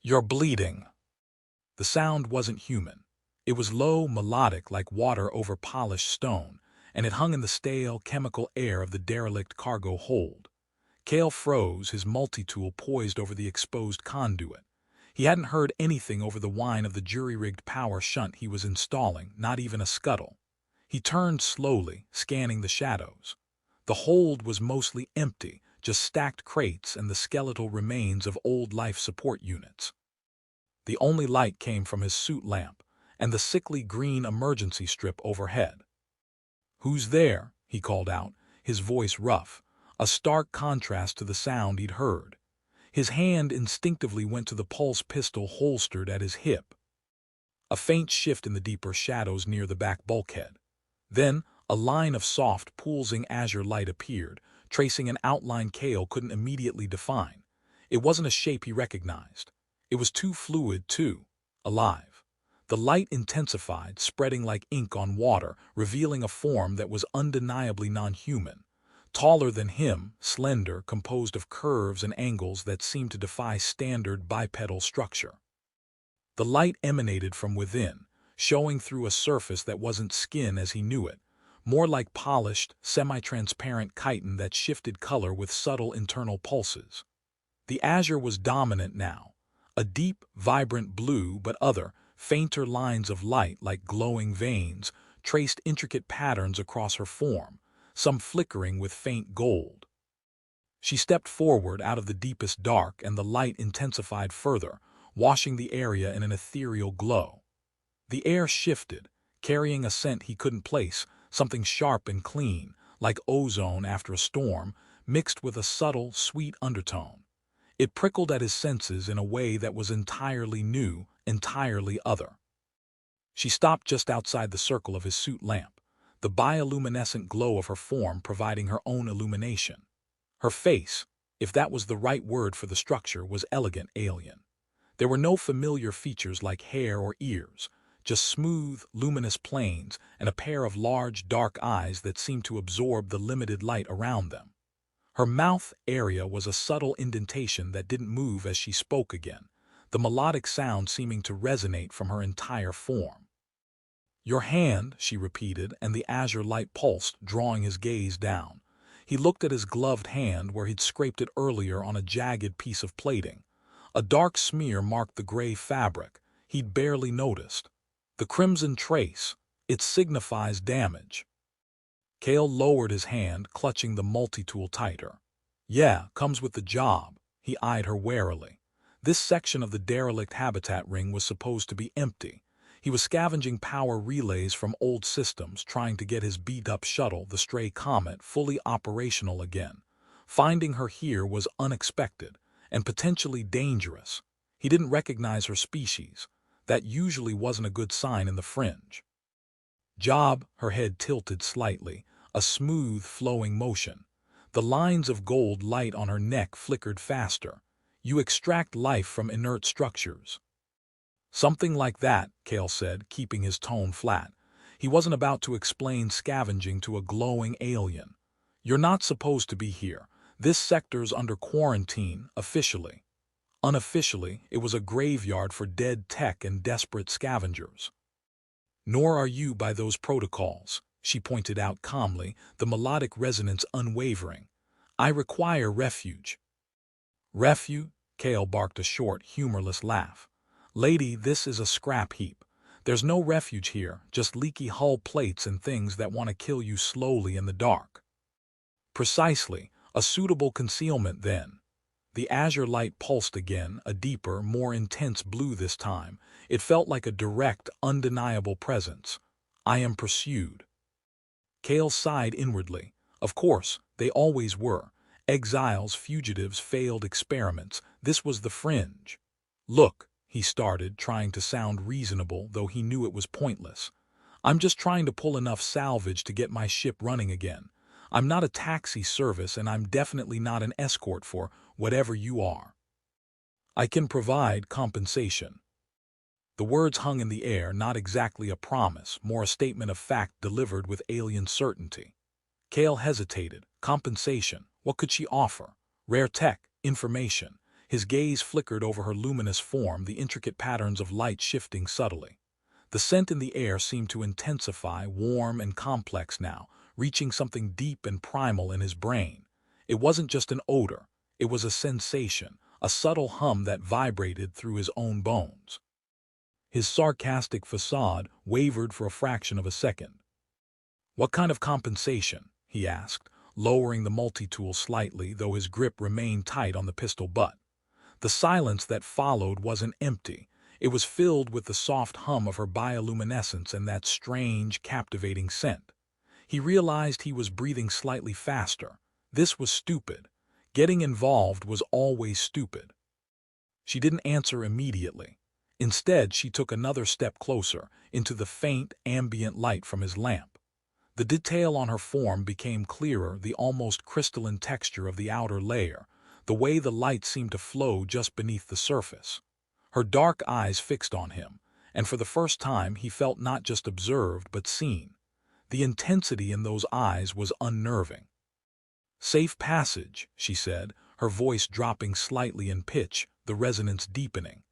You're bleeding. The sound wasn't human. It was low, melodic like water over polished stone, and it hung in the stale, chemical air of the derelict cargo hold. Cale froze, his multi-tool poised over the exposed conduit. He hadn't heard anything over the whine of the jury-rigged power shunt he was installing, not even a scuttle. He turned slowly, scanning the shadows. The hold was mostly empty, just stacked crates and the skeletal remains of old life support units. The only light came from his suit lamp and the sickly green emergency strip overhead. "Who's there?" he called out, his voice rough, a stark contrast to the sound he'd heard. His hand instinctively went to the pulse pistol holstered at his hip. A faint shift in the deeper shadows near the back bulkhead. Then, a line of soft, pulsing azure light appeared, tracing an outline Cale couldn't immediately define. It wasn't a shape he recognized. It was too fluid, too alive. The light intensified, spreading like ink on water, revealing a form that was undeniably non-human. Taller than him, slender, composed of curves and angles that seemed to defy standard bipedal structure. The light emanated from within, showing through a surface that wasn't skin as he knew it, more like polished, semi-transparent chitin that shifted color with subtle internal pulses. The azure was dominant now, a deep, vibrant blue, but other, fainter lines of light like glowing veins traced intricate patterns across her form, some flickering with faint gold. She stepped forward out of the deepest dark and the light intensified further, washing the area in an ethereal glow. The air shifted, carrying a scent he couldn't place, something sharp and clean, like ozone after a storm, mixed with a subtle, sweet undertone. It prickled at his senses in a way that was entirely new, entirely other. She stopped just outside the circle of his suit lamp, the bioluminescent glow of her form providing her own illumination. Her face, if that was the right word for the structure, was elegant alien. There were no familiar features like hair or ears, just smooth, luminous planes and a pair of large, dark eyes that seemed to absorb the limited light around them. Her mouth area was a subtle indentation that didn't move as she spoke again, the melodic sound seeming to resonate from her entire form. "Your hand," she repeated, and the azure light pulsed, drawing his gaze down. He looked at his gloved hand where he'd scraped it earlier on a jagged piece of plating. A dark smear marked the gray fabric he'd barely noticed. The crimson trace, it signifies damage. Cale lowered his hand, clutching the multi-tool tighter. "Yeah, comes with the job." He eyed her warily. This section of the derelict habitat ring was supposed to be empty. He was scavenging power relays from old systems, trying to get his beat-up shuttle, the Stray Comet, fully operational again. Finding her here was unexpected and potentially dangerous. He didn't recognize her species. That usually wasn't a good sign in the fringe. "Job," her head tilted slightly, a smooth, flowing motion. The lines of gold light on her neck flickered faster. "You extract life from inert structures." "Something like that," Cale said, keeping his tone flat. He wasn't about to explain scavenging to a glowing alien. "You're not supposed to be here. This sector's under quarantine, officially." Unofficially, it was a graveyard for dead tech and desperate scavengers. "Nor are you by those protocols," she pointed out calmly, the melodic resonance unwavering. "I require refuge." "Refuge?" Cale barked a short, humorless laugh. "Lady, this is a scrap heap. There's no refuge here, just leaky hull plates and things that want to kill you slowly in the dark." "Precisely, a suitable concealment then." The azure light pulsed again, a deeper, more intense blue this time. It felt like a direct, undeniable presence. "I am pursued." Cale sighed inwardly. Of course, they always were. Exiles, fugitives, failed experiments. This was the fringe. "Look," he started, trying to sound reasonable, though he knew it was pointless. "I'm just trying to pull enough salvage to get my ship running again. I'm not a taxi service, and I'm definitely not an escort for whatever you are. I can provide compensation." The words hung in the air, not exactly a promise, more a statement of fact delivered with alien certainty. Cale hesitated. Compensation? What could she offer? Rare tech? Information? His gaze flickered over her luminous form, the intricate patterns of light shifting subtly. The scent in the air seemed to intensify, warm and complex now, reaching something deep and primal in his brain. It wasn't just an odor, it was a sensation, a subtle hum that vibrated through his own bones. His sarcastic facade wavered for a fraction of a second. "What kind of compensation?" he asked, lowering the multi-tool slightly, though his grip remained tight on the pistol butt. The silence that followed wasn't empty. It was filled with the soft hum of her bioluminescence and that strange, captivating scent. He realized he was breathing slightly faster. This was stupid. Getting involved was always stupid. She didn't answer immediately. Instead, she took another step closer, into the faint, ambient light from his lamp. The detail on her form became clearer, the almost crystalline texture of the outer layer, the way the light seemed to flow just beneath the surface. Her dark eyes fixed on him, and for the first time he felt not just observed but seen. The intensity in those eyes was unnerving. "Safe passage," she said, her voice dropping slightly in pitch, the resonance deepening.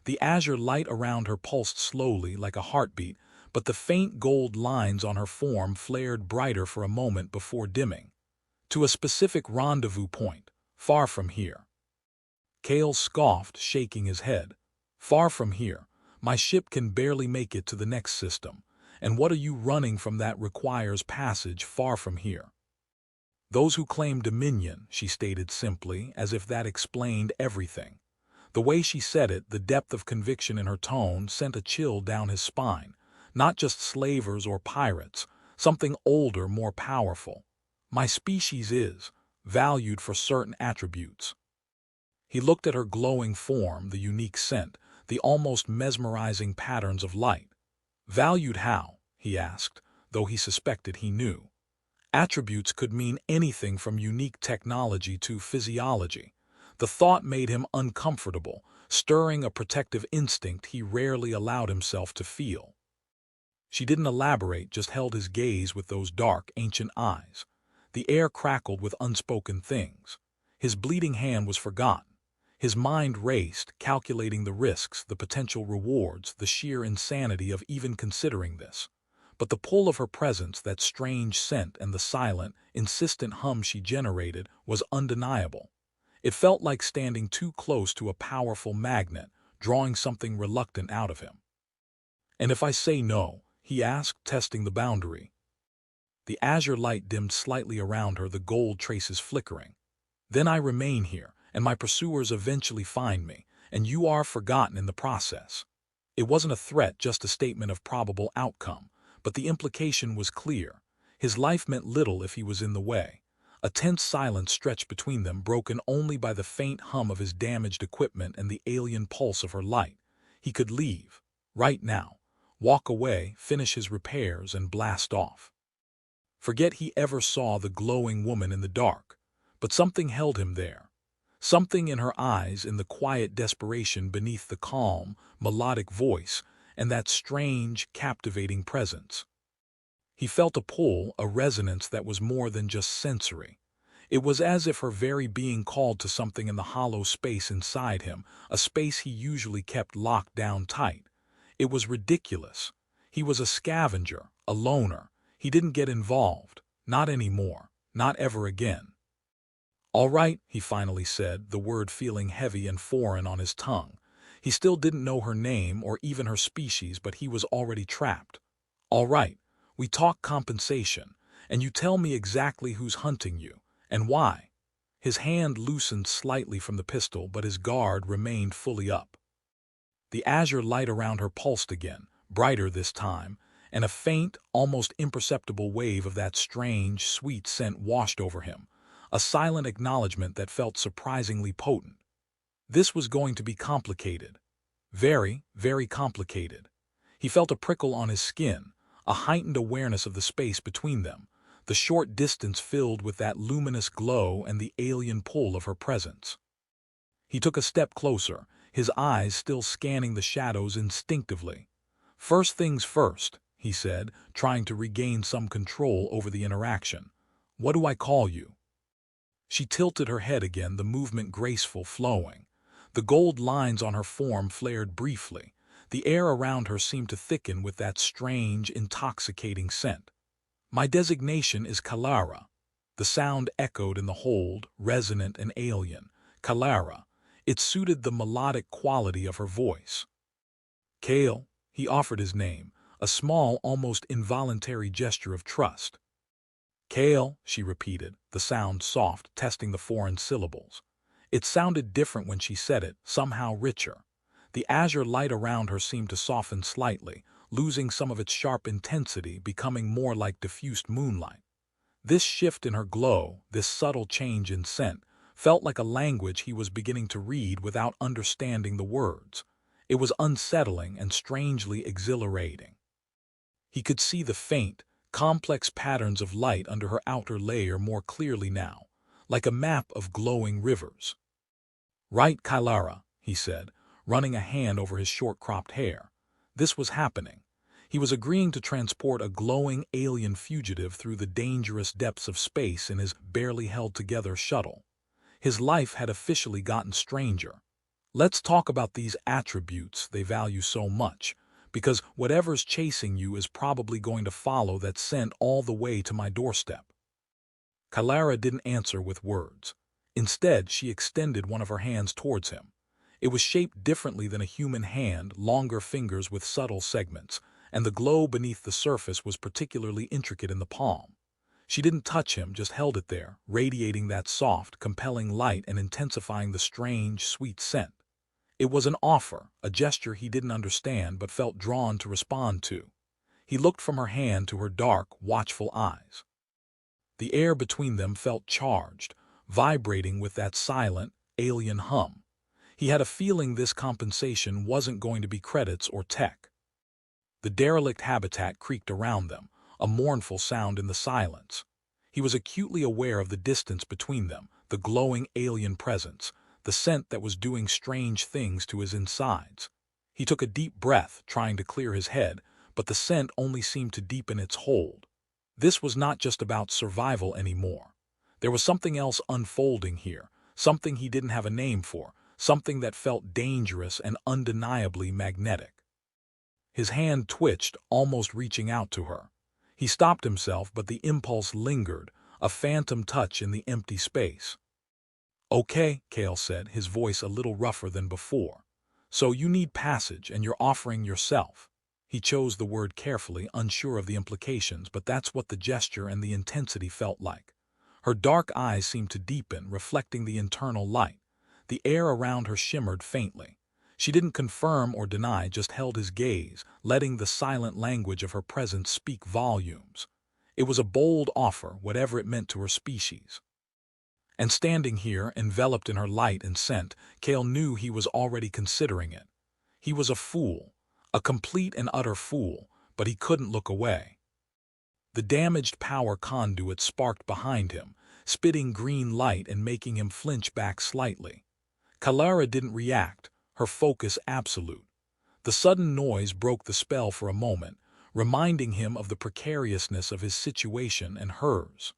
The azure light around her pulsed slowly like a heartbeat, but the faint gold lines on her form flared brighter for a moment before dimming. "To a specific rendezvous point, far from here." Cale scoffed, shaking his head. "Far from here. My ship can barely make it to the next system. And what are you running from that requires passage far from here?" "Those who claim dominion," she stated simply, as if that explained everything. The way she said it, the depth of conviction in her tone, sent a chill down his spine. Not just slavers or pirates, something older, more powerful. "My species is valued for certain attributes." He looked at her glowing form, the unique scent, the almost mesmerizing patterns of light. "Valued how?" he asked, though he suspected he knew. Attributes could mean anything from unique technology to physiology. The thought made him uncomfortable, stirring a protective instinct he rarely allowed himself to feel. She didn't elaborate, just held his gaze with those dark, ancient eyes. The air crackled with unspoken things. His bleeding hand was forgotten. His mind raced, calculating the risks, the potential rewards, the sheer insanity of even considering this. But the pull of her presence, that strange scent, and the silent, insistent hum she generated was undeniable. It felt like standing too close to a powerful magnet, drawing something reluctant out of him. "And if I say no?" he asked, testing the boundary. The azure light dimmed slightly around her, the gold traces flickering. "Then I remain here, and my pursuers eventually find me, and you are forgotten in the process." It wasn't a threat, just a statement of probable outcome, but the implication was clear. His life meant little if he was in the way. A tense silence stretched between them, broken only by the faint hum of his damaged equipment and the alien pulse of her light. He could leave, right now, walk away, finish his repairs, and blast off. Forget he ever saw the glowing woman in the dark. But something held him there. Something in her eyes, in the quiet desperation beneath the calm, melodic voice, and that strange, captivating presence. He felt a pull, a resonance that was more than just sensory. It was as if her very being called to something in the hollow space inside him, a space he usually kept locked down tight. It was ridiculous. He was a scavenger, a loner. He didn't get involved. Not anymore. Not ever again. "All right," he finally said, the word feeling heavy and foreign on his tongue. He still didn't know her name or even her species, but he was already trapped. "All right. We talk compensation, and you tell me exactly who's hunting you, and why." His hand loosened slightly from the pistol, but his guard remained fully up. The azure light around her pulsed again, brighter this time, and a faint, almost imperceptible wave of that strange, sweet scent washed over him, a silent acknowledgement that felt surprisingly potent. This was going to be complicated. Very, very complicated. He felt a prickle on his skin, a heightened awareness of the space between them, the short distance filled with that luminous glow and the alien pull of her presence. He took a step closer, his eyes still scanning the shadows instinctively. "First things first," he said, trying to regain some control over the interaction. "What do I call you?" She tilted her head again, the movement graceful, flowing. The gold lines on her form flared briefly. The air around her seemed to thicken with that strange, intoxicating scent. "My designation is Kalara." The sound echoed in the hold, resonant and alien. Kalara. It suited the melodic quality of her voice. "Kale," he offered his name, a small, almost involuntary gesture of trust. "Kale," she repeated, the sound soft, testing the foreign syllables. It sounded different when she said it, somehow richer. The azure light around her seemed to soften slightly, losing some of its sharp intensity, becoming more like diffused moonlight. This shift in her glow, this subtle change in scent, felt like a language he was beginning to read without understanding the words. It was unsettling and strangely exhilarating. He could see the faint, complex patterns of light under her outer layer more clearly now, like a map of glowing rivers. "Right, Kylara," he said, running a hand over his short-cropped hair. This was happening. He was agreeing to transport a glowing alien fugitive through the dangerous depths of space in his barely held-together shuttle. His life had officially gotten stranger. "Let's talk about these attributes they value so much, because whatever's chasing you is probably going to follow that scent all the way to my doorstep." Kylara didn't answer with words. Instead, she extended one of her hands towards him. It was shaped differently than a human hand, longer fingers with subtle segments, and the glow beneath the surface was particularly intricate in the palm. She didn't touch him, just held it there, radiating that soft, compelling light and intensifying the strange, sweet scent. It was an offer, a gesture he didn't understand but felt drawn to respond to. He looked from her hand to her dark, watchful eyes. The air between them felt charged, vibrating with that silent, alien hum. He had a feeling this compensation wasn't going to be credits or tech. The derelict habitat creaked around them, a mournful sound in the silence. He was acutely aware of the distance between them, the glowing alien presence, the scent that was doing strange things to his insides. He took a deep breath, trying to clear his head, but the scent only seemed to deepen its hold. This was not just about survival anymore. There was something else unfolding here, something he didn't have a name for, something that felt dangerous and undeniably magnetic. His hand twitched, almost reaching out to her. He stopped himself, but the impulse lingered, a phantom touch in the empty space. "Okay," Kale said, his voice a little rougher than before. "So you need passage, and you're offering yourself." He chose the word carefully, unsure of the implications, but that's what the gesture and the intensity felt like. Her dark eyes seemed to deepen, reflecting the internal light. The air around her shimmered faintly. She didn't confirm or deny, just held his gaze, letting the silent language of her presence speak volumes. It was a bold offer, whatever it meant to her species. And standing here, enveloped in her light and scent, Kale knew he was already considering it. He was a fool, a complete and utter fool, but he couldn't look away. The damaged power conduit sparked behind him, spitting green light and making him flinch back slightly. Kalara didn't react, her focus absolute. The sudden noise broke the spell for a moment, reminding him of the precariousness of his situation and hers.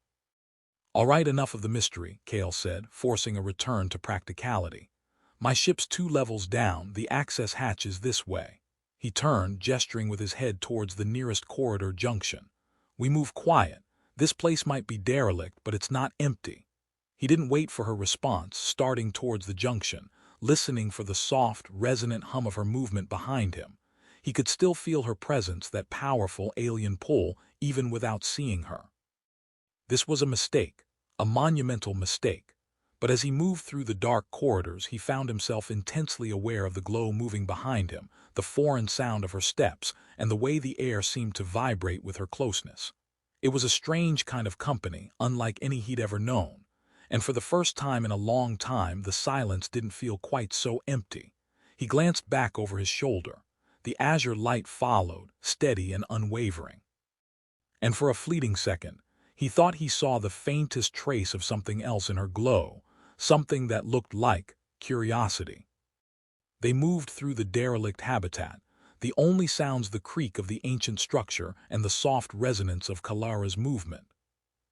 "All right, enough of the mystery," Kale said, forcing a return to practicality. "My ship's 2 levels down, the access hatch is this way." He turned, gesturing with his head towards the nearest corridor junction. "We move quiet. This place might be derelict, but it's not empty." He didn't wait for her response, starting towards the junction, listening for the soft, resonant hum of her movement behind him. He could still feel her presence, that powerful alien pull, even without seeing her. This was a mistake, a monumental mistake. But as he moved through the dark corridors, he found himself intensely aware of the glow moving behind him, the foreign sound of her steps, and the way the air seemed to vibrate with her closeness. It was a strange kind of company, unlike any he'd ever known. And for the first time in a long time, the silence didn't feel quite so empty. He glanced back over his shoulder. The azure light followed, steady and unwavering. And for a fleeting second, he thought he saw the faintest trace of something else in her glow, something that looked like curiosity. They moved through the derelict habitat, the only sounds the creak of the ancient structure and the soft resonance of Kalara's movement.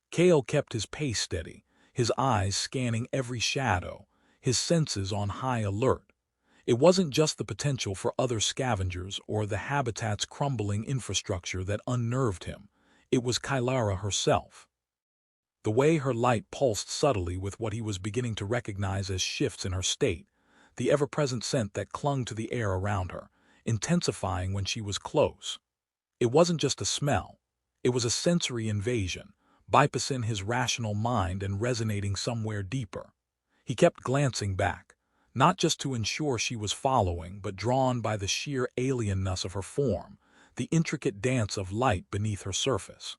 Kale kept his pace steady, his eyes scanning every shadow, his senses on high alert. It wasn't just the potential for other scavengers or the habitat's crumbling infrastructure that unnerved him. It was Kylara herself. The way her light pulsed subtly with what he was beginning to recognize as shifts in her state, the ever-present scent that clung to the air around her, intensifying when she was close. It wasn't just a smell. It was a sensory invasion, bypassing his rational mind and resonating somewhere deeper. He kept glancing back, not just to ensure she was following, but drawn by the sheer alienness of her form, the intricate dance of light beneath her surface.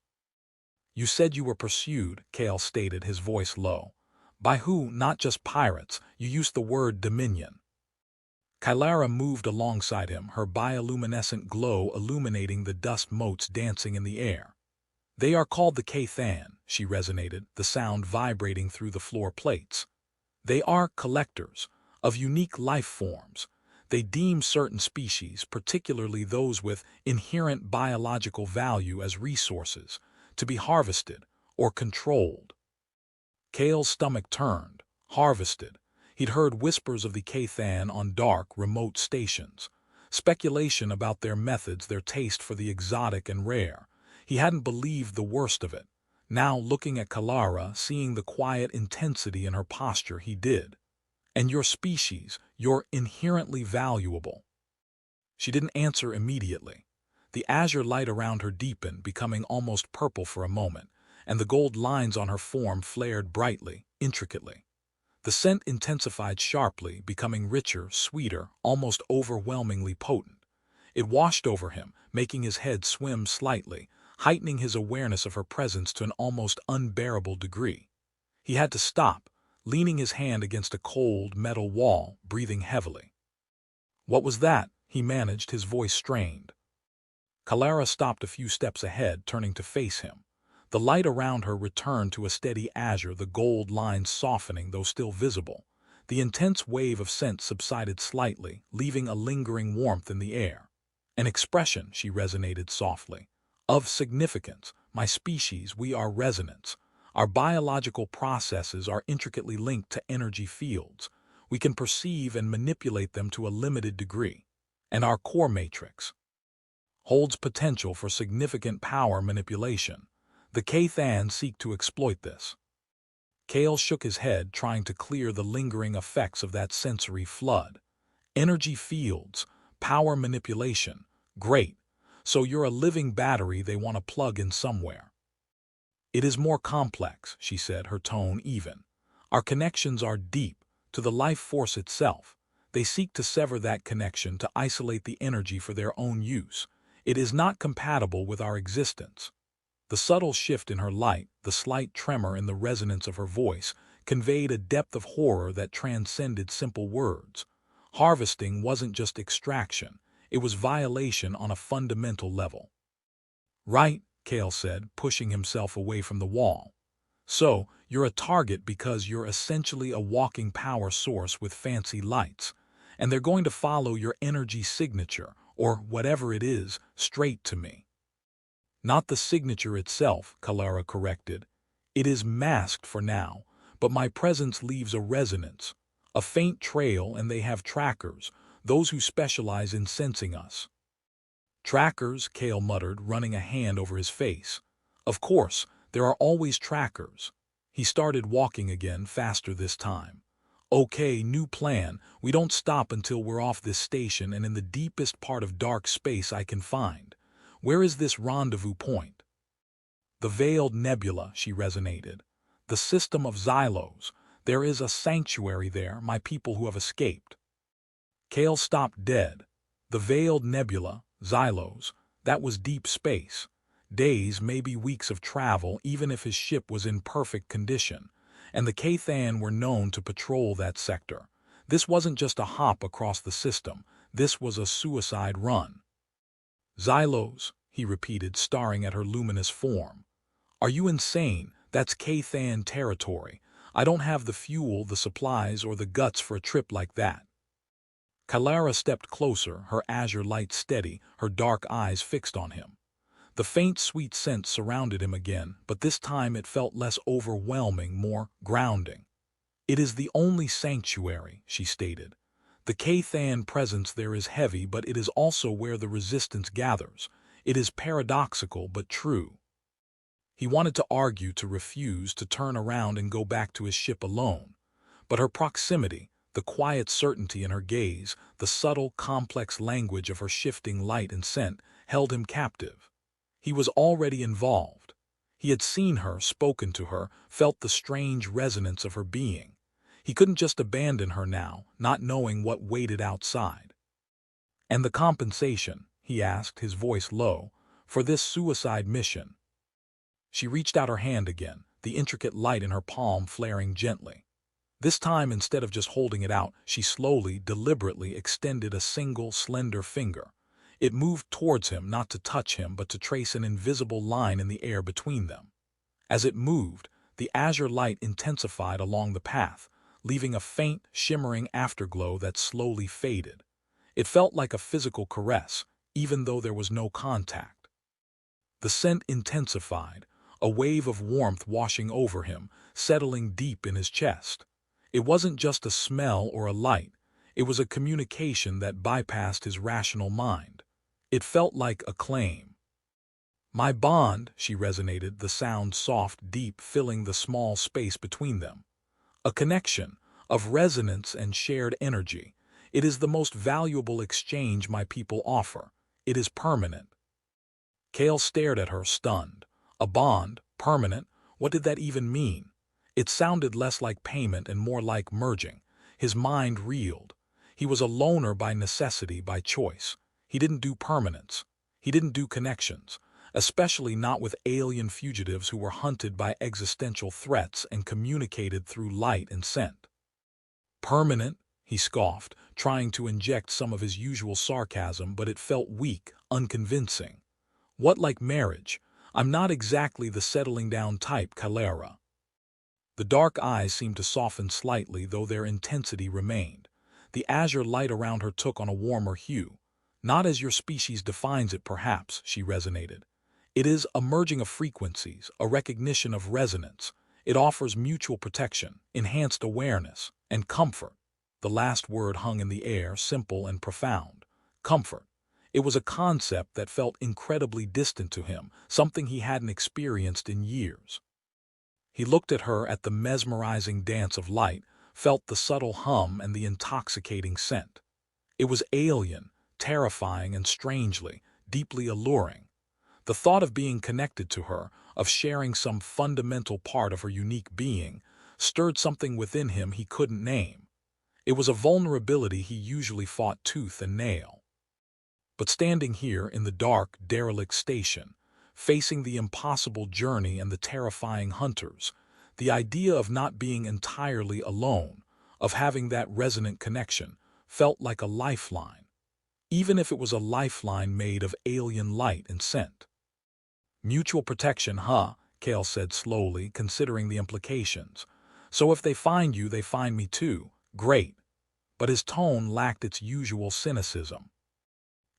"You said you were pursued," Kale stated, his voice low. "By who? Not just pirates. You used the word dominion." Kylara moved alongside him, her bioluminescent glow illuminating the dust motes dancing in the air. "They are called the Kathan," she resonated, the sound vibrating through the floor plates. "They are collectors of unique life forms. They deem certain species, particularly those with inherent biological value, as resources, to be harvested or controlled." Kale's stomach turned. Harvested. He'd heard whispers of the Kathan on dark, remote stations. Speculation about their methods, their taste for the exotic and rare. He hadn't believed the worst of it. Now, looking at Kylara, seeing the quiet intensity in her posture, he did. "And your species, you're inherently valuable." She didn't answer immediately. The azure light around her deepened, becoming almost purple for a moment, and the gold lines on her form flared brightly, intricately. The scent intensified sharply, becoming richer, sweeter, almost overwhelmingly potent. It washed over him, making his head swim slightly, heightening his awareness of her presence to an almost unbearable degree. He had to stop, leaning his hand against a cold, metal wall, breathing heavily. "What was that?" he managed, his voice strained. Kylara stopped a few steps ahead, turning to face him. The light around her returned to a steady azure, the gold lines softening, though still visible. The intense wave of scent subsided slightly, leaving a lingering warmth in the air. "An expression," she resonated softly, "of significance. My species, we are resonance. Our biological processes are intricately linked to energy fields. We can perceive and manipulate them to a limited degree. And our core matrix holds potential for significant power manipulation. The Kathan seek to exploit this." Kale shook his head, trying to clear the lingering effects of that sensory flood. "Energy fields, power manipulation. Great. So you're a living battery they want to plug in somewhere." "It is more complex," she said, her tone even. "Our connections are deep, to the life force itself. They seek to sever that connection, to isolate the energy for their own use. It is not compatible with our existence." The subtle shift in her light, the slight tremor in the resonance of her voice, conveyed a depth of horror that transcended simple words. Harvesting wasn't just extraction, it was violation on a fundamental level. "Right," Kale said, pushing himself away from the wall. "So, you're a target because you're essentially a walking power source with fancy lights, and they're going to follow your energy signature, or whatever it is, straight to me." "Not the signature itself," Kylara corrected. "It is masked for now, but my presence leaves a resonance, a faint trail, and they have trackers, those who specialize in sensing us." "Trackers," Kale muttered, running a hand over his face. "Of course, there are always trackers." He started walking again, faster this time. "Okay, new plan. We don't stop until we're off this station and in the deepest part of dark space I can find. Where is this rendezvous point?" "The Veiled Nebula," she resonated. "The system of Xylos. There is a sanctuary there, my people who have escaped." Kale stopped dead. The Veiled Nebula, Xylos, that was deep space. Days, maybe weeks of travel, even if his ship was in perfect condition. And the Kathan were known to patrol that sector. This wasn't just a hop across the system. This was a suicide run. "Xylos," he repeated, staring at her luminous form. "Are you insane? That's Kathan territory. I don't have the fuel, the supplies, or the guts for a trip like that." Kylara stepped closer, her azure light steady, her dark eyes fixed on him. The faint, sweet scent surrounded him again, but this time it felt less overwhelming, more grounding. "It is the only sanctuary," she stated. The Cathan presence there is heavy, but it is also where the resistance gathers. It is paradoxical but true. He wanted to argue, to refuse, to turn around and go back to his ship alone. But her proximity, the quiet certainty in her gaze, the subtle, complex language of her shifting light and scent, held him captive. He was already involved. He had seen her, spoken to her, felt the strange resonance of her being. He couldn't just abandon her now, not knowing what waited outside. "And the compensation," he asked, his voice low, "for this suicide mission?" She reached out her hand again, the intricate light in her palm flaring gently. This time, instead of just holding it out, she slowly, deliberately extended a single, slender finger. It moved towards him, not to touch him, but to trace an invisible line in the air between them. As it moved, the azure light intensified along the path, leaving a faint, shimmering afterglow that slowly faded. It felt like a physical caress, even though there was no contact. The scent intensified, a wave of warmth washing over him, settling deep in his chest. It wasn't just a smell or a light, it was a communication that bypassed his rational mind. It felt like a claim. "My bond," she resonated, the sound soft, deep, filling the small space between them. "A connection of resonance and shared energy. It is the most valuable exchange my people offer. It is permanent." Cale stared at her, stunned. A bond, permanent, what did that even mean? It sounded less like payment and more like merging. His mind reeled. He was a loner by necessity, by choice. He didn't do permanence. He didn't do connections, especially not with alien fugitives who were hunted by existential threats and communicated through light and scent. "Permanent?" he scoffed, trying to inject some of his usual sarcasm, but it felt weak, unconvincing. "What, like marriage? I'm not exactly the settling down type, Calera." The dark eyes seemed to soften slightly, though their intensity remained. The azure light around her took on a warmer hue. "Not as your species defines it, perhaps," she resonated. "It is a merging of frequencies, a recognition of resonance. It offers mutual protection, enhanced awareness, and comfort." The last word hung in the air, simple and profound. Comfort. It was a concept that felt incredibly distant to him, something he hadn't experienced in years. He looked at her, at the mesmerizing dance of light, felt the subtle hum and the intoxicating scent. It was alien, terrifying, and strangely, deeply alluring. The thought of being connected to her, of sharing some fundamental part of her unique being, stirred something within him he couldn't name. It was a vulnerability he usually fought tooth and nail. But standing here in the dark, derelict station, facing the impossible journey and the terrifying hunters, the idea of not being entirely alone, of having that resonant connection, felt like a lifeline, even if it was a lifeline made of alien light and scent. "Mutual protection, huh?" Cale said slowly, considering the implications. "So if they find you, they find me too. Great." But his tone lacked its usual cynicism.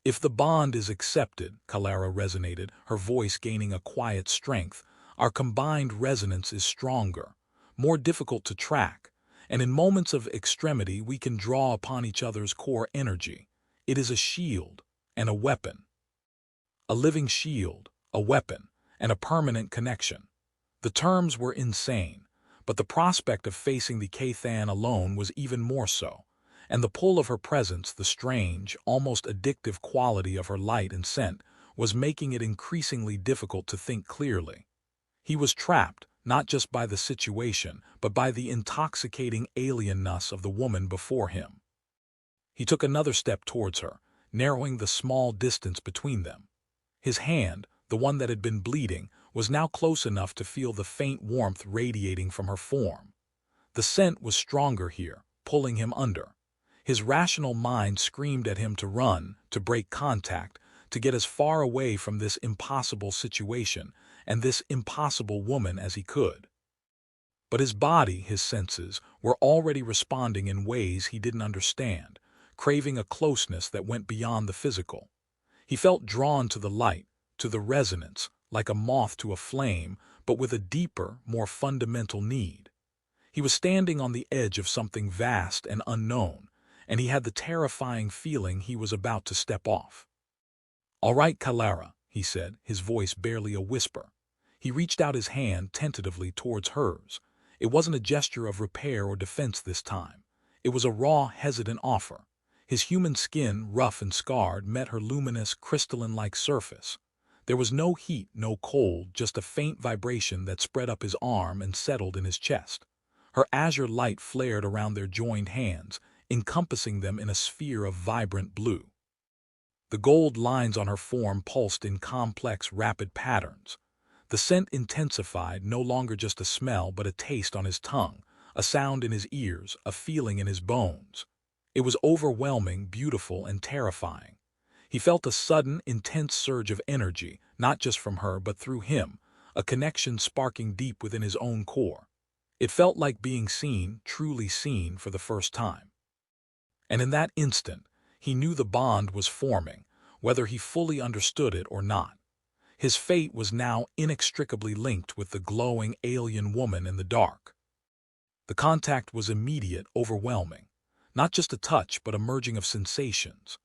"If the bond is accepted," Calera resonated, her voice gaining a quiet strength, "our combined resonance is stronger, more difficult to track, and in moments of extremity we can draw upon each other's core energy. It is a shield and a weapon. A living shield, a weapon, and a permanent connection." The terms were insane, but the prospect of facing the Cathan alone was even more so. And the pull of her presence, the strange, almost addictive quality of her light and scent, was making it increasingly difficult to think clearly. He was trapped, not just by the situation, but by the intoxicating alienness of the woman before him. He took another step towards her, narrowing the small distance between them. His hand, the one that had been bleeding, was now close enough to feel the faint warmth radiating from her form. The scent was stronger here, pulling him under. His rational mind screamed at him to run, to break contact, to get as far away from this impossible situation and this impossible woman as he could. But his body, his senses, were already responding in ways he didn't understand, craving a closeness that went beyond the physical. He felt drawn to the light, to the resonance, like a moth to a flame, but with a deeper, more fundamental need. He was standing on the edge of something vast and unknown, and he had the terrifying feeling he was about to step off. "All right, Clara," he said, his voice barely a whisper. He reached out his hand tentatively towards hers. It wasn't a gesture of repair or defense this time. It was a raw, hesitant offer. His human skin, rough and scarred, met her luminous, crystalline-like surface. There was no heat, no cold, just a faint vibration that spread up his arm and settled in his chest. Her azure light flared around their joined hands, encompassing them in a sphere of vibrant blue. The gold lines on her form pulsed in complex, rapid patterns. The scent intensified, no longer just a smell but a taste on his tongue, a sound in his ears, a feeling in his bones. It was overwhelming, beautiful, and terrifying. He felt a sudden, intense surge of energy, not just from her but through him, a connection sparking deep within his own core. It felt like being seen, truly seen, for the first time. And in that instant, he knew the bond was forming, whether he fully understood it or not. His fate was now inextricably linked with the glowing alien woman in the dark. The contact was immediate, overwhelming. Not just a touch, but a merging of sensations.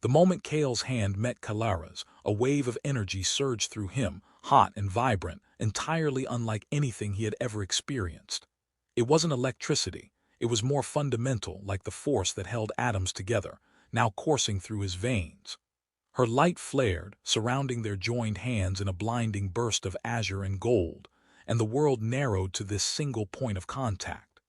The moment Kale's hand met Clara's, a wave of energy surged through him, hot and vibrant, entirely unlike anything he had ever experienced. It wasn't electricity. It was more fundamental, like the force that held atoms together, now coursing through his veins. Her light flared, surrounding their joined hands in a blinding burst of azure and gold, and the world narrowed to this single point of contact.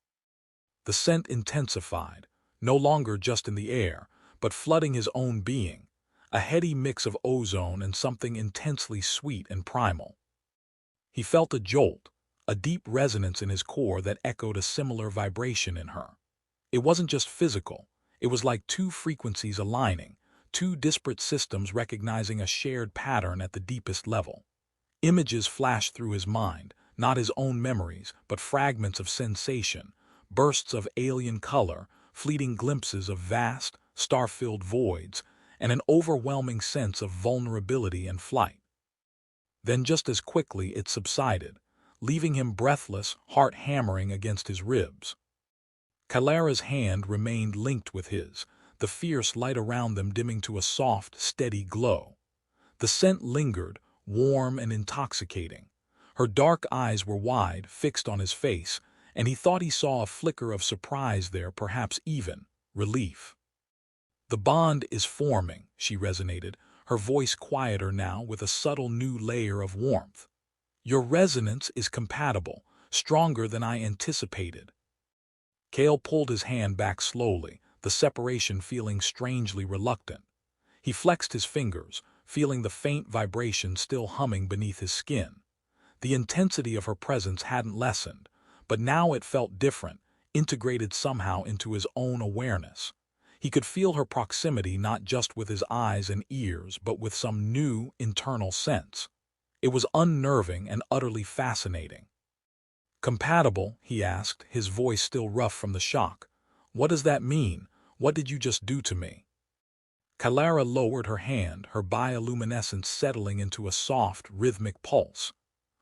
The scent intensified, no longer just in the air, but flooding his own being, a heady mix of ozone and something intensely sweet and primal. He felt a jolt, a deep resonance in his core that echoed a similar vibration in her. It wasn't just physical, it was like two frequencies aligning, two disparate systems recognizing a shared pattern at the deepest level. Images flashed through his mind, not his own memories, but fragments of sensation, bursts of alien color, fleeting glimpses of vast, star-filled voids, and an overwhelming sense of vulnerability and flight. Then just as quickly it subsided, leaving him breathless, heart hammering against his ribs. Clara's hand remained linked with his, the fierce light around them dimming to a soft, steady glow. The scent lingered, warm and intoxicating. Her dark eyes were wide, fixed on his face, and he thought he saw a flicker of surprise there, perhaps even relief. "The bond is forming," she resonated, her voice quieter now with a subtle new layer of warmth. "Your resonance is compatible, stronger than I anticipated." Kale pulled his hand back slowly, the separation feeling strangely reluctant. He flexed his fingers, feeling the faint vibration still humming beneath his skin. The intensity of her presence hadn't lessened, but now it felt different, integrated somehow into his own awareness. He could feel her proximity not just with his eyes and ears, but with some new, internal sense. It was unnerving and utterly fascinating. "Compatible?" he asked, his voice still rough from the shock. "What does that mean? What did you just do to me?" Clara lowered her hand, her bioluminescence settling into a soft, rhythmic pulse.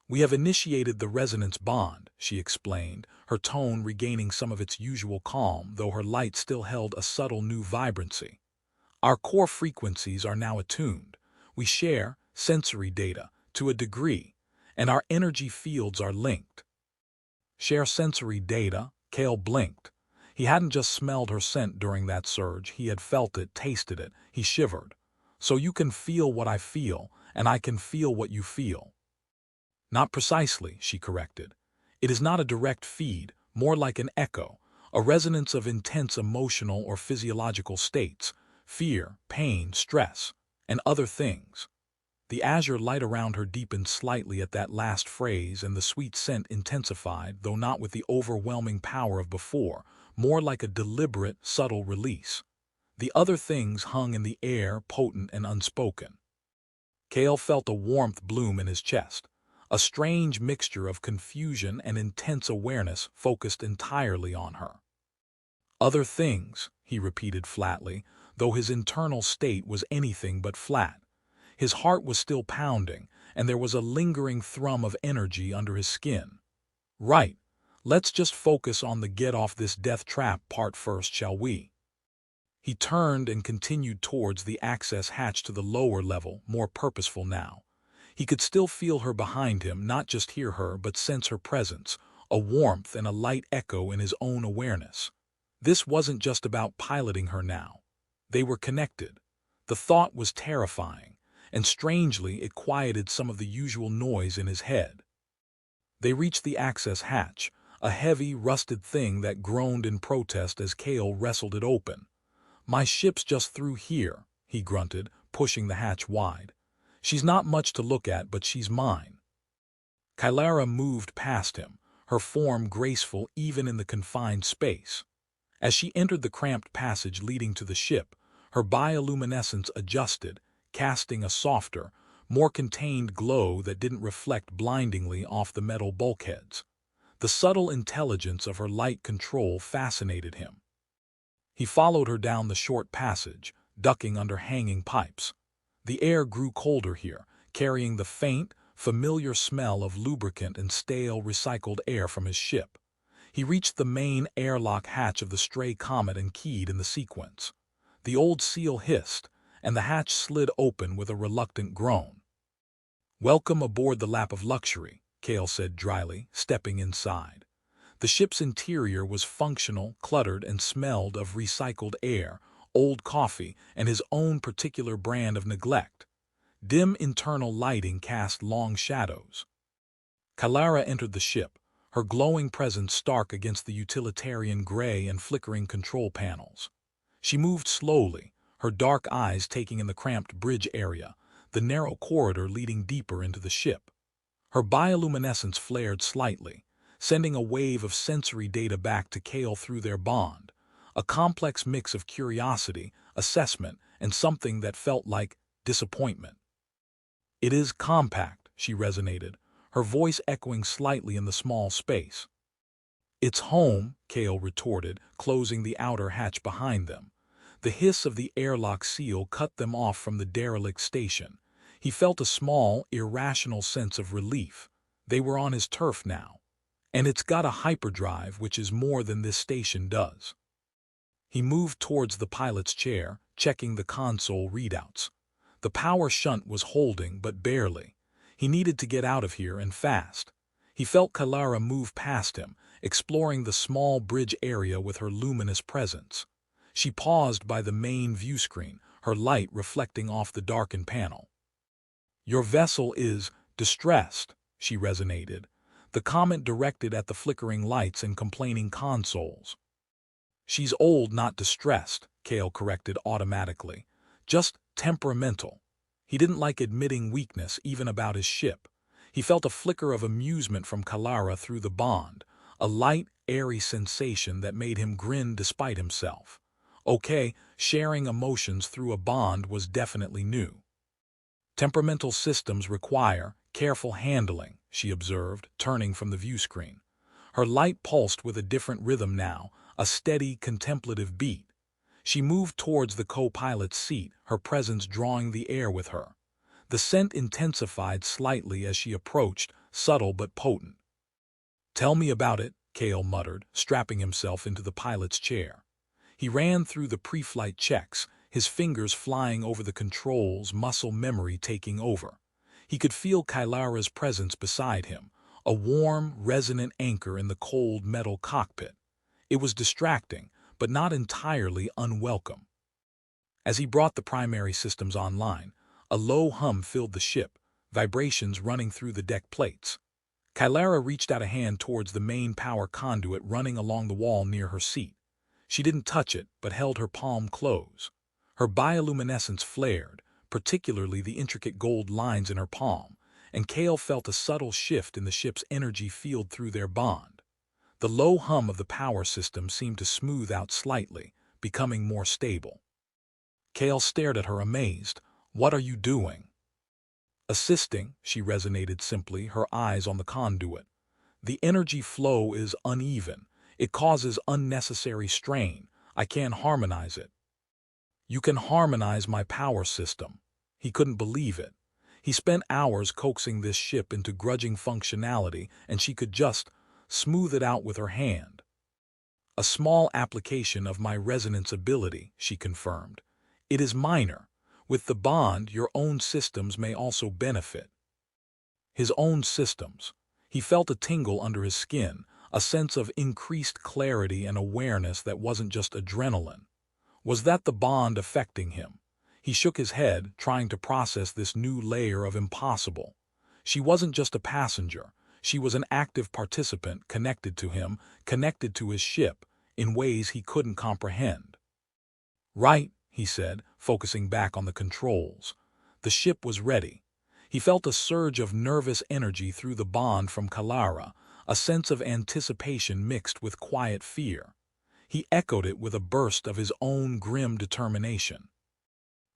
"We have initiated the resonance bond," she explained, her tone regaining some of its usual calm, though her light still held a subtle new vibrancy. "Our core frequencies are now attuned. We share sensory data, to a degree, and our energy fields are linked." Share sensory data? Kale blinked. He hadn't just smelled her scent during that surge, he had felt it, tasted it. He shivered. "So you can feel what I feel, and I can feel what you feel." "Not precisely," she corrected. "It is not a direct feed, more like an echo, a resonance of intense emotional or physiological states, fear, pain, stress, and other things." The azure light around her deepened slightly at that last phrase, and the sweet scent intensified, though not with the overwhelming power of before, more like a deliberate, subtle release. The other things hung in the air, potent and unspoken. Kale felt a warmth bloom in his chest, a strange mixture of confusion and intense awareness focused entirely on her. "Other things," he repeated flatly, though his internal state was anything but flat. His heart was still pounding, and there was a lingering thrum of energy under his skin. "Right. Let's just focus on the get off this death trap part first, shall we?" He turned and continued towards the access hatch to the lower level, more purposeful now. He could still feel her behind him, not just hear her, but sense her presence, a warmth and a light echo in his own awareness. This wasn't just about piloting her now. They were connected. The thought was terrifying, and strangely it quieted some of the usual noise in his head. They reached the access hatch, a heavy, rusted thing that groaned in protest as Kale wrestled it open. "My ship's just through here," he grunted, pushing the hatch wide. "She's not much to look at, but she's mine." Kylara moved past him, her form graceful even in the confined space. As she entered the cramped passage leading to the ship, her bioluminescence adjusted, casting a softer, more contained glow that didn't reflect blindingly off the metal bulkheads. The subtle intelligence of her light control fascinated him. He followed her down the short passage, ducking under hanging pipes. The air grew colder here, carrying the faint, familiar smell of lubricant and stale recycled air from his ship. He reached the main airlock hatch of the stray comet and keyed in the sequence. The old seal hissed, and the hatch slid open with a reluctant groan. "Welcome aboard the lap of luxury," Kale said dryly, stepping inside. The ship's interior was functional, cluttered, and smelled of recycled air, old coffee, and his own particular brand of neglect. Dim internal lighting cast long shadows. Kylara entered the ship, her glowing presence stark against the utilitarian gray and flickering control panels. She moved slowly, her dark eyes taking in the cramped bridge area, the narrow corridor leading deeper into the ship. Her bioluminescence flared slightly, sending a wave of sensory data back to Kale through their bond, a complex mix of curiosity, assessment, and something that felt like disappointment. "It is compact," she resonated, her voice echoing slightly in the small space. "It's home," Kale retorted, closing the outer hatch behind them. The hiss of the airlock seal cut them off from the derelict station. He felt a small, irrational sense of relief. They were on his turf now. And it's got a hyperdrive, which is more than this station does. He moved towards the pilot's chair, checking the console readouts. The power shunt was holding, but barely. He needed to get out of here, and fast. He felt Kylara move past him, exploring the small bridge area with her luminous presence. She paused by the main view screen, her light reflecting off the darkened panel. "Your vessel is distressed," she resonated, the comment directed at the flickering lights and complaining consoles. "She's old, not distressed," Kale corrected automatically. "Just temperamental." He didn't like admitting weakness even about his ship. He felt a flicker of amusement from Kylara through the bond, a light, airy sensation that made him grin despite himself. Okay, sharing emotions through a bond was definitely new. "Temperamental systems require careful handling," she observed, turning from the view screen. Her light pulsed with a different rhythm now, a steady, contemplative beat. She moved towards the co-pilot's seat, her presence drawing the air with her. The scent intensified slightly as she approached, subtle but potent. "Tell me about it," Kale muttered, strapping himself into the pilot's chair. He ran through the pre-flight checks, his fingers flying over the controls, muscle memory taking over. He could feel Kylara's presence beside him, a warm, resonant anchor in the cold metal cockpit. It was distracting, but not entirely unwelcome. As he brought the primary systems online, a low hum filled the ship, vibrations running through the deck plates. Kylara reached out a hand towards the main power conduit running along the wall near her seat. She didn't touch it, but held her palm close. Her bioluminescence flared, particularly the intricate gold lines in her palm, and Kale felt a subtle shift in the ship's energy field through their bond. The low hum of the power system seemed to smooth out slightly, becoming more stable. Kale stared at her amazed. "What are you doing?" "Assisting," she resonated simply, her eyes on the conduit. "The energy flow is uneven. It causes unnecessary strain. I can't harmonize it." "You can harmonize my power system." He couldn't believe it. He spent hours coaxing this ship into grudging functionality, and she could just smooth it out with her hand. A small application of my resonance ability, she confirmed. It is minor. With the bond, your own systems may also benefit. His own systems. He felt a tingle under his skin, a sense of increased clarity and awareness that wasn't just adrenaline. Was that the bond affecting him? He shook his head, trying to process this new layer of impossible. She wasn't just a passenger. She was an active participant connected to him, connected to his ship, in ways he couldn't comprehend. Right, he said, focusing back on the controls. The ship was ready. He felt a surge of nervous energy through the bond from Kalara, a sense of anticipation mixed with quiet fear. He echoed it with a burst of his own grim determination.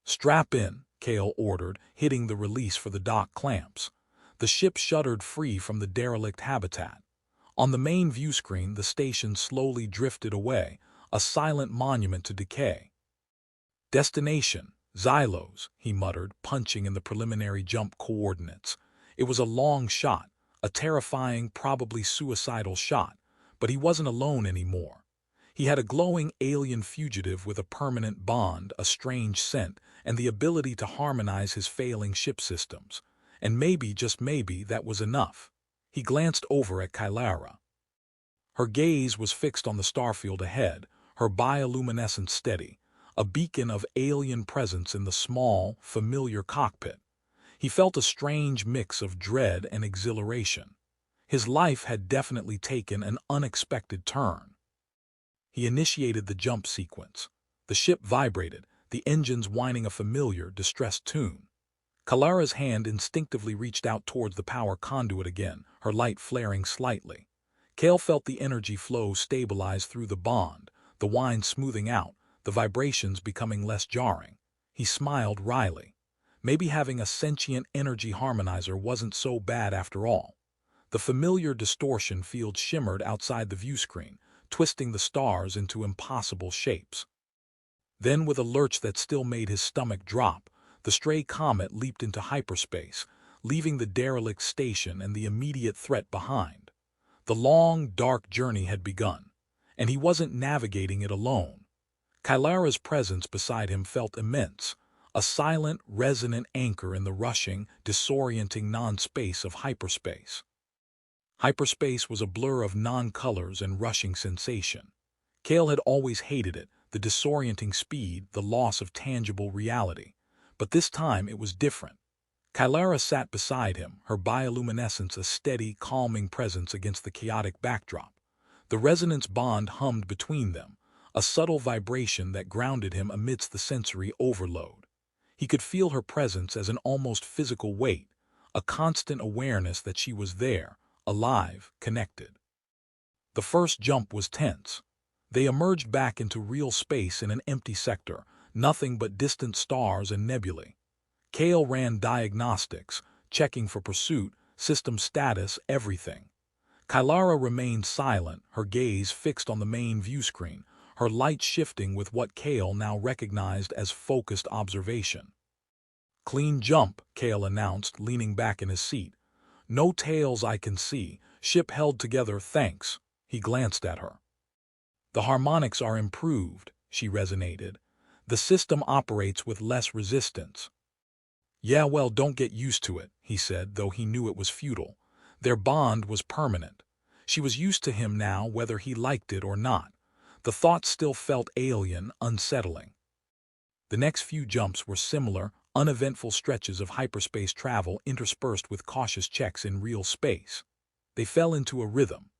"Strap in," Kale ordered, hitting the release for the dock clamps. The ship shuddered free from the derelict habitat. On the main view screen, the station slowly drifted away, a silent monument to decay. "Destination, Xylos," he muttered, punching in the preliminary jump coordinates. It was a long shot, a terrifying, probably suicidal shot, but he wasn't alone anymore. He had a glowing alien fugitive with a permanent bond, a strange scent, and the ability to harmonize his failing ship systems. And maybe, just maybe, that was enough. He glanced over at Kylara. Her gaze was fixed on the starfield ahead, her bioluminescent steady, a beacon of alien presence in the small, familiar cockpit. He felt a strange mix of dread and exhilaration. His life had definitely taken an unexpected turn. He initiated the jump sequence. The ship vibrated, the engines whining a familiar, distressed tune. Kalara's hand instinctively reached out towards the power conduit again, her light flaring slightly. Kale felt the energy flow stabilize through the bond, the whine smoothing out, the vibrations becoming less jarring. He smiled wryly. Maybe having a sentient energy harmonizer wasn't so bad after all. The familiar distortion field shimmered outside the view screen, twisting the stars into impossible shapes. Then, with a lurch that still made his stomach drop, the stray comet leaped into hyperspace, leaving the derelict station and the immediate threat behind. The long, dark journey had begun, and he wasn't navigating it alone. Kylara's presence beside him felt immense, a silent, resonant anchor in the rushing, disorienting non-space of hyperspace. Hyperspace was a blur of non-colors and rushing sensation. Kale had always hated it, the disorienting speed, the loss of tangible reality. But this time it was different. Kylara sat beside him, her bioluminescence a steady, calming presence against the chaotic backdrop. The resonance bond hummed between them, a subtle vibration that grounded him amidst the sensory overload. He could feel her presence as an almost physical weight, a constant awareness that she was there, alive, connected. The first jump was tense. They emerged back into real space in an empty sector, nothing but distant stars and nebulae. Kale ran diagnostics, checking for pursuit, system status, everything. Kylara remained silent, her gaze fixed on the main view screen, her light shifting with what Kale now recognized as focused observation. "Clean jump," Kale announced, leaning back in his seat. "No tails I can see, ship held together, thanks." He glanced at her. "The harmonics are improved," she resonated. "The system operates with less resistance." "Yeah, well, don't get used to it," he said, though he knew it was futile. Their bond was permanent. She was used to him now, whether he liked it or not. The thought still felt alien, unsettling. The next few jumps were similar, uneventful stretches of hyperspace travel interspersed with cautious checks in real space. They fell into a rhythm.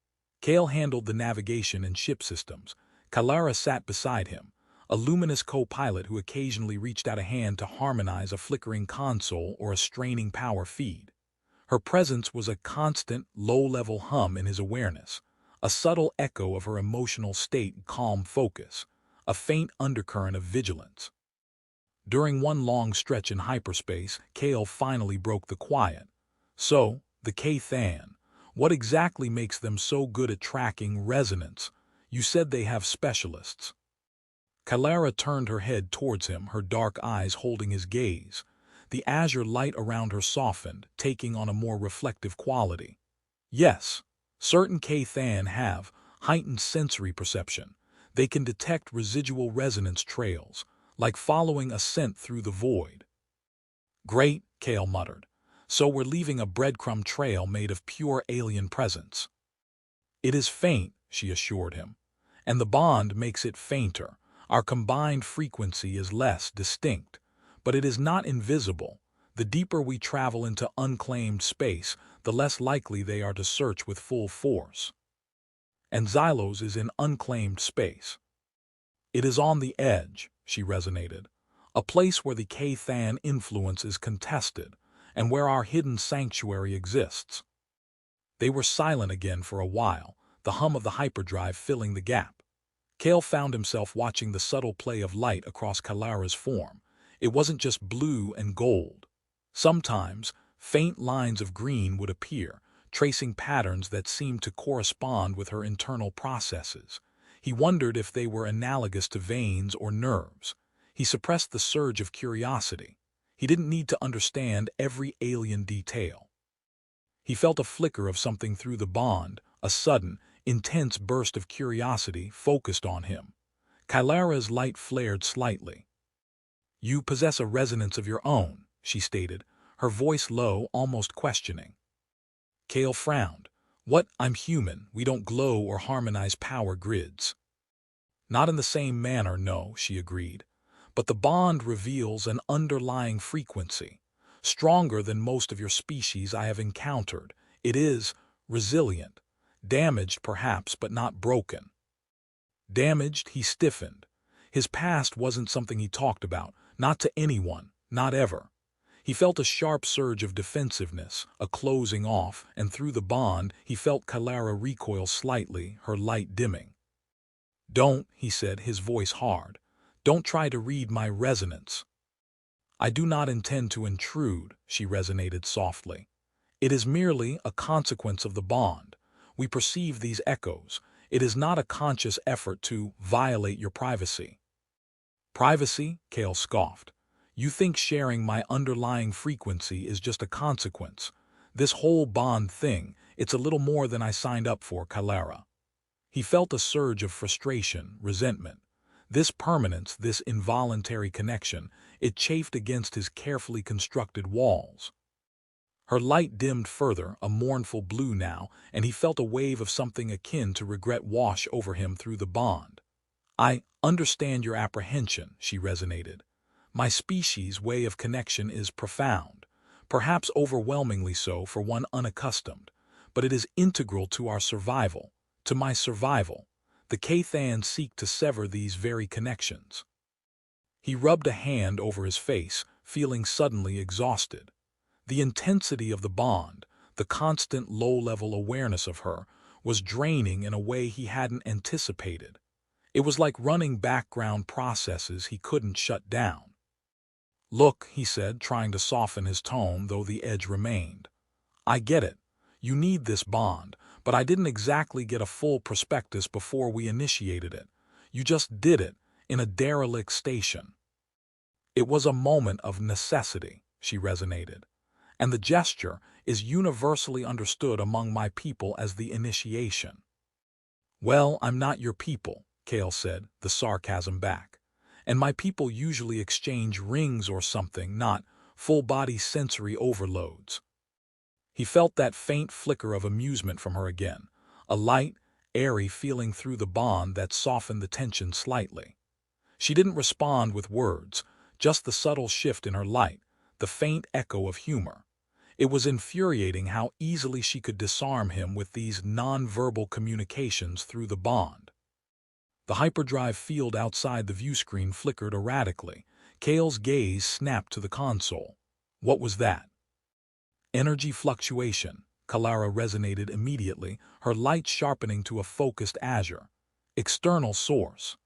Kale handled the navigation and ship systems. Kylara sat beside him, a luminous co-pilot who occasionally reached out a hand to harmonize a flickering console or a straining power feed. Her presence was a constant, low-level hum in his awareness, a subtle echo of her emotional state and calm focus, a faint undercurrent of vigilance. During one long stretch in hyperspace, Kale finally broke the quiet. "So, the K-Than, what exactly makes them so good at tracking resonance? You said they have specialists." Kylara turned her head towards him, her dark eyes holding his gaze. The azure light around her softened, taking on a more reflective quality. "Yes, certain K-Than have, heightened sensory perception. They can detect residual resonance trails, like following a scent through the void. Great, Kale muttered. So we're leaving a breadcrumb trail made of pure alien presence. It is faint, she assured him, and the bond makes it fainter. Our combined frequency is less distinct, but it is not invisible. The deeper we travel into unclaimed space, the less likely they are to search with full force. And Xylos is in unclaimed space. It is on the edge, she resonated, a place where the Kathan influence is contested, and where our hidden sanctuary exists. They were silent again for a while, the hum of the hyperdrive filling the gap. Kale found himself watching the subtle play of light across Kalara's form. It wasn't just blue and gold. Sometimes, faint lines of green would appear, tracing patterns that seemed to correspond with her internal processes. He wondered if they were analogous to veins or nerves. He suppressed the surge of curiosity. He didn't need to understand every alien detail. He felt a flicker of something through the bond, a sudden, intense burst of curiosity focused on him. Kalara's light flared slightly. "You possess a resonance of your own," she stated, her voice low, almost questioning. Kale frowned. "What? I'm human. We don't glow or harmonize power grids." "Not in the same manner, no," she agreed. "But the bond reveals an underlying frequency, stronger than most of your species I have encountered. It is resilient, damaged perhaps, but not broken." Damaged, he stiffened. His past wasn't something he talked about, not to anyone, not ever. He felt a sharp surge of defensiveness, a closing off, and through the bond he felt Kalara recoil slightly, her light dimming. "Don't," he said, his voice hard. "Don't try to read my resonance." "I do not intend to intrude," she resonated softly. "It is merely a consequence of the bond. We perceive these echoes. It is not a conscious effort to violate your privacy." "Privacy?" Kale scoffed. "You think sharing my underlying frequency is just a consequence. This whole bond thing, it's a little more than I signed up for, Kalara." He felt a surge of frustration, resentment. This permanence, this involuntary connection, it chafed against his carefully constructed walls. Her light dimmed further, a mournful blue now, and he felt a wave of something akin to regret wash over him through the bond. "I understand your apprehension," she resonated. "My species' way of connection is profound, perhaps overwhelmingly so for one unaccustomed, but it is integral to our survival, to my survival. The Kathan seek to sever these very connections." He rubbed a hand over his face, feeling suddenly exhausted. The intensity of the bond, the constant low-level awareness of her, was draining in a way he hadn't anticipated. It was like running background processes he couldn't shut down. "Look," he said, trying to soften his tone, though the edge remained. "I get it. You need this bond, but I didn't exactly get a full prospectus before we initiated it. You just did it, in a derelict station." "It was a moment of necessity," she resonated. "And the gesture is universally understood among my people as the initiation." "Well, I'm not your people," Kale said, the sarcasm back. "And my people usually exchange rings or something, not full-body sensory overloads." He felt that faint flicker of amusement from her again, a light, airy feeling through the bond that softened the tension slightly. She didn't respond with words, just the subtle shift in her light, the faint echo of humor. It was infuriating how easily she could disarm him with these non-verbal communications through the bond. The hyperdrive field outside the viewscreen flickered erratically. Kale's gaze snapped to the console. What was that? "Energy fluctuation," Kalara resonated immediately, her light sharpening to a focused azure. "External source."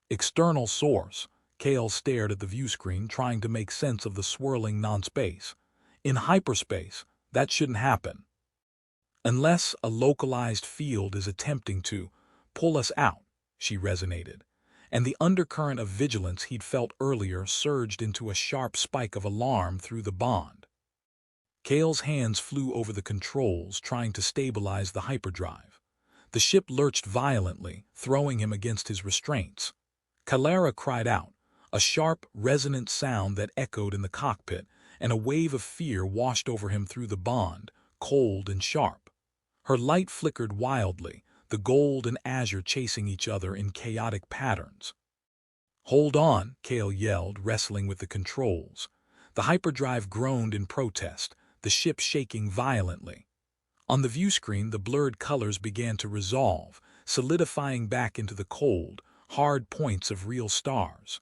"External source." Kale stared at the viewscreen, trying to make sense of the swirling non-space. "In hyperspace, that shouldn't happen. Unless a localized field is attempting to pull us out," she resonated, and the undercurrent of vigilance he'd felt earlier surged into a sharp spike of alarm through the bond. Kale's hands flew over the controls, trying to stabilize the hyperdrive. The ship lurched violently, throwing him against his restraints. Kalara cried out, a sharp, resonant sound that echoed in the cockpit, and a wave of fear washed over him through the bond, cold and sharp. Her light flickered wildly, the gold and azure chasing each other in chaotic patterns. "Hold on," Kale yelled, wrestling with the controls. The hyperdrive groaned in protest, the ship shaking violently. On the viewscreen, the blurred colors began to resolve, solidifying back into the cold, hard points of real stars.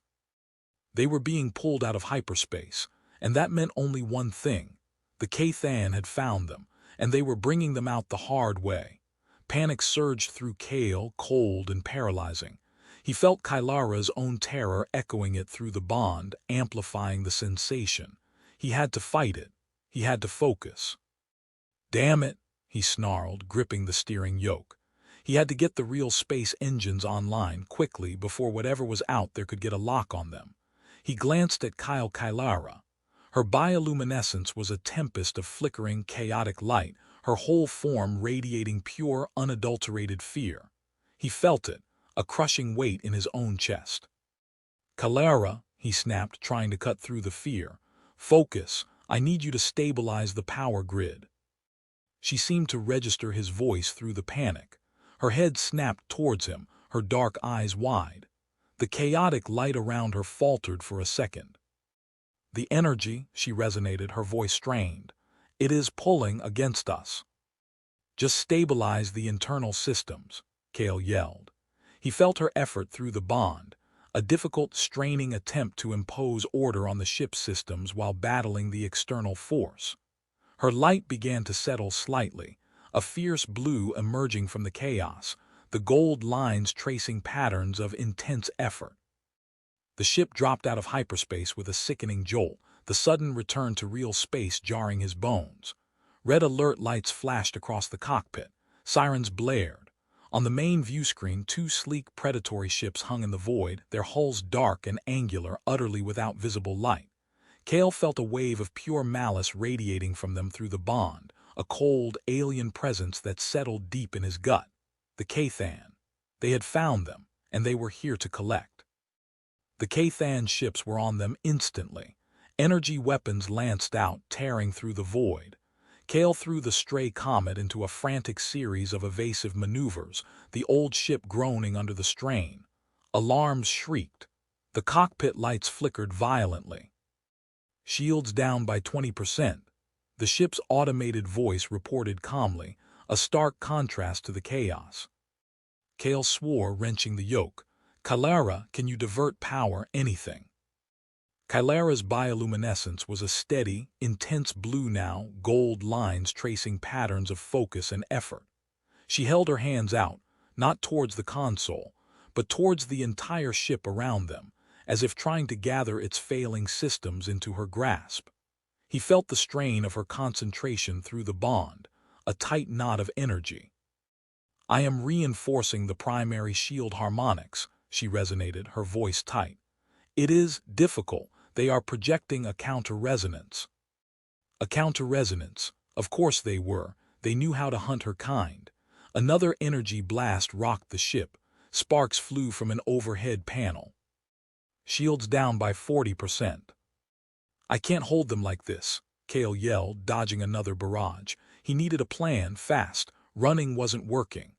They were being pulled out of hyperspace, and that meant only one thing. The Kathan had found them, and they were bringing them out the hard way. Panic surged through Kale, cold and paralyzing. He felt Kylara's own terror echoing it through the bond, amplifying the sensation. He had to fight it. He had to focus. "Damn it," he snarled, gripping the steering yoke. He had to get the real space engines online quickly before whatever was out there could get a lock on them. He glanced at Kylara. Her bioluminescence was a tempest of flickering, chaotic light, her whole form radiating pure, unadulterated fear. He felt it, a crushing weight in his own chest. "Kalara," he snapped, trying to cut through the fear. "Focus. I need you to stabilize the power grid." She seemed to register his voice through the panic. Her head snapped towards him, her dark eyes wide. The chaotic light around her faltered for a second. "The energy," she resonated, her voice strained. "It is pulling against us." "Just stabilize the internal systems," Kale yelled. He felt her effort through the bond, a difficult, straining attempt to impose order on the ship's systems while battling the external force. Her light began to settle slightly, a fierce blue emerging from the chaos, the gold lines tracing patterns of intense effort. The ship dropped out of hyperspace with a sickening jolt, the sudden return to real space jarring his bones. Red alert lights flashed across the cockpit. Sirens blared. On the main viewscreen, two sleek predatory ships hung in the void, their hulls dark and angular, utterly without visible light. Kale felt a wave of pure malice radiating from them through the bond, a cold, alien presence that settled deep in his gut. The Kathan. They had found them, and they were here to collect. The Kathan ships were on them instantly. Energy weapons lanced out, tearing through the void. Kale threw the stray comet into a frantic series of evasive maneuvers, the old ship groaning under the strain. Alarms shrieked. The cockpit lights flickered violently. "Shields down by 20%. The ship's automated voice reported calmly, a stark contrast to the chaos. Kale swore, wrenching the yoke. "Kalara, can you divert power, anything?" Kylara's bioluminescence was a steady, intense blue now, gold lines tracing patterns of focus and effort. She held her hands out, not towards the console, but towards the entire ship around them, as if trying to gather its failing systems into her grasp. He felt the strain of her concentration through the bond, a tight knot of energy. "I am reinforcing the primary shield harmonics," she resonated, her voice tight. "It is difficult. They are projecting a counter-resonance." A counter-resonance. Of course they were. They knew how to hunt her kind. Another energy blast rocked the ship. Sparks flew from an overhead panel. "Shields down by 40%. "I can't hold them like this," Kale yelled, dodging another barrage. He needed a plan, fast. Running wasn't working.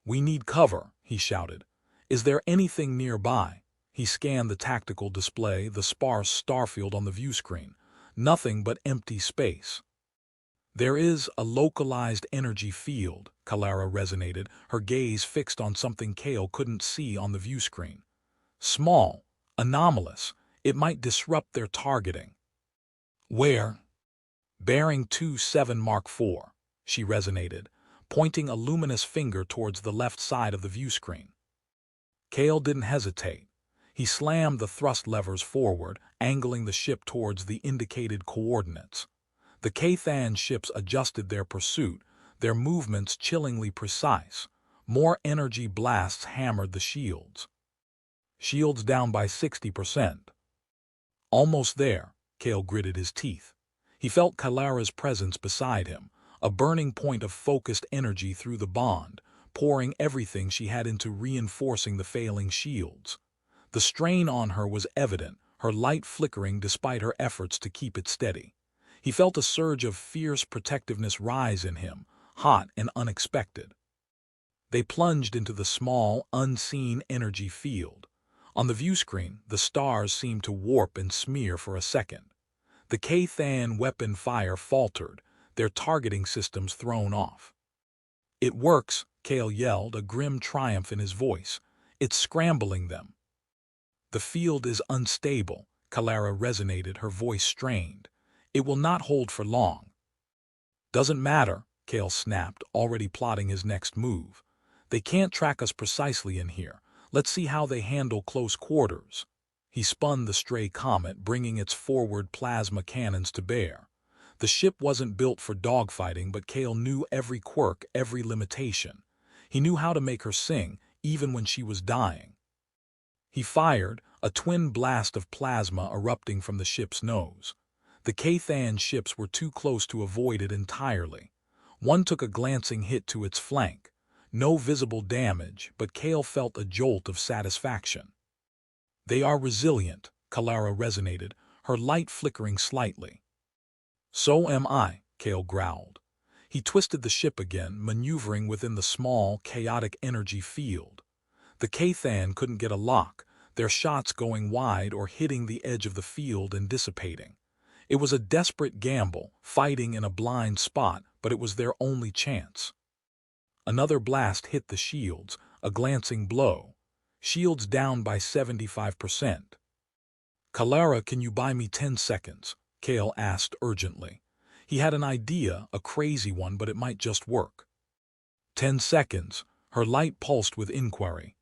"We need cover," he shouted. "Is there anything nearby?" He scanned the tactical display, the sparse starfield on the viewscreen. Nothing but empty space. "There is a localized energy field," Kalara resonated, her gaze fixed on something Kale couldn't see on the viewscreen. "Small, anomalous. It might disrupt their targeting." "Where?" "Bearing 27 Mark 4, she resonated, pointing a luminous finger towards the left side of the viewscreen. Kale didn't hesitate. He slammed the thrust levers forward, angling the ship towards the indicated coordinates. The Kathan ships adjusted their pursuit, their movements chillingly precise. More energy blasts hammered the shields. "Shields down by 60%. "Almost there," Kale gritted his teeth. He felt Kalara's presence beside him, a burning point of focused energy through the bond, pouring everything she had into reinforcing the failing shields. The strain on her was evident, her light flickering despite her efforts to keep it steady. He felt a surge of fierce protectiveness rise in him, hot and unexpected. They plunged into the small, unseen energy field. On the view screen, the stars seemed to warp and smear for a second. The Kathan weapon fire faltered, their targeting systems thrown off. "It works," Kale yelled, a grim triumph in his voice. "It's scrambling them." "The field is unstable," Kalara resonated, her voice strained. "It will not hold for long." "Doesn't matter," Kale snapped, already plotting his next move. "They can't track us precisely in here. Let's see how they handle close quarters." He spun the stray comet, bringing its forward plasma cannons to bear. The ship wasn't built for dogfighting, but Kale knew every quirk, every limitation. He knew how to make her sing, even when she was dying. He fired, a twin blast of plasma erupting from the ship's nose. The Kathan ships were too close to avoid it entirely. One took a glancing hit to its flank. No visible damage, but Kale felt a jolt of satisfaction. "They are resilient," Kalara resonated, her light flickering slightly. "So am I," Kale growled. He twisted the ship again, maneuvering within the small, chaotic energy field. The Kathan couldn't get a lock, their shots going wide or hitting the edge of the field and dissipating. It was a desperate gamble, fighting in a blind spot, but it was their only chance. Another blast hit the shields, a glancing blow. Shields down by 75%. "Kalara, can you buy me 10 seconds?" Kale asked urgently. He had an idea, a crazy one, but it might just work. 10 seconds, her light pulsed with inquiry.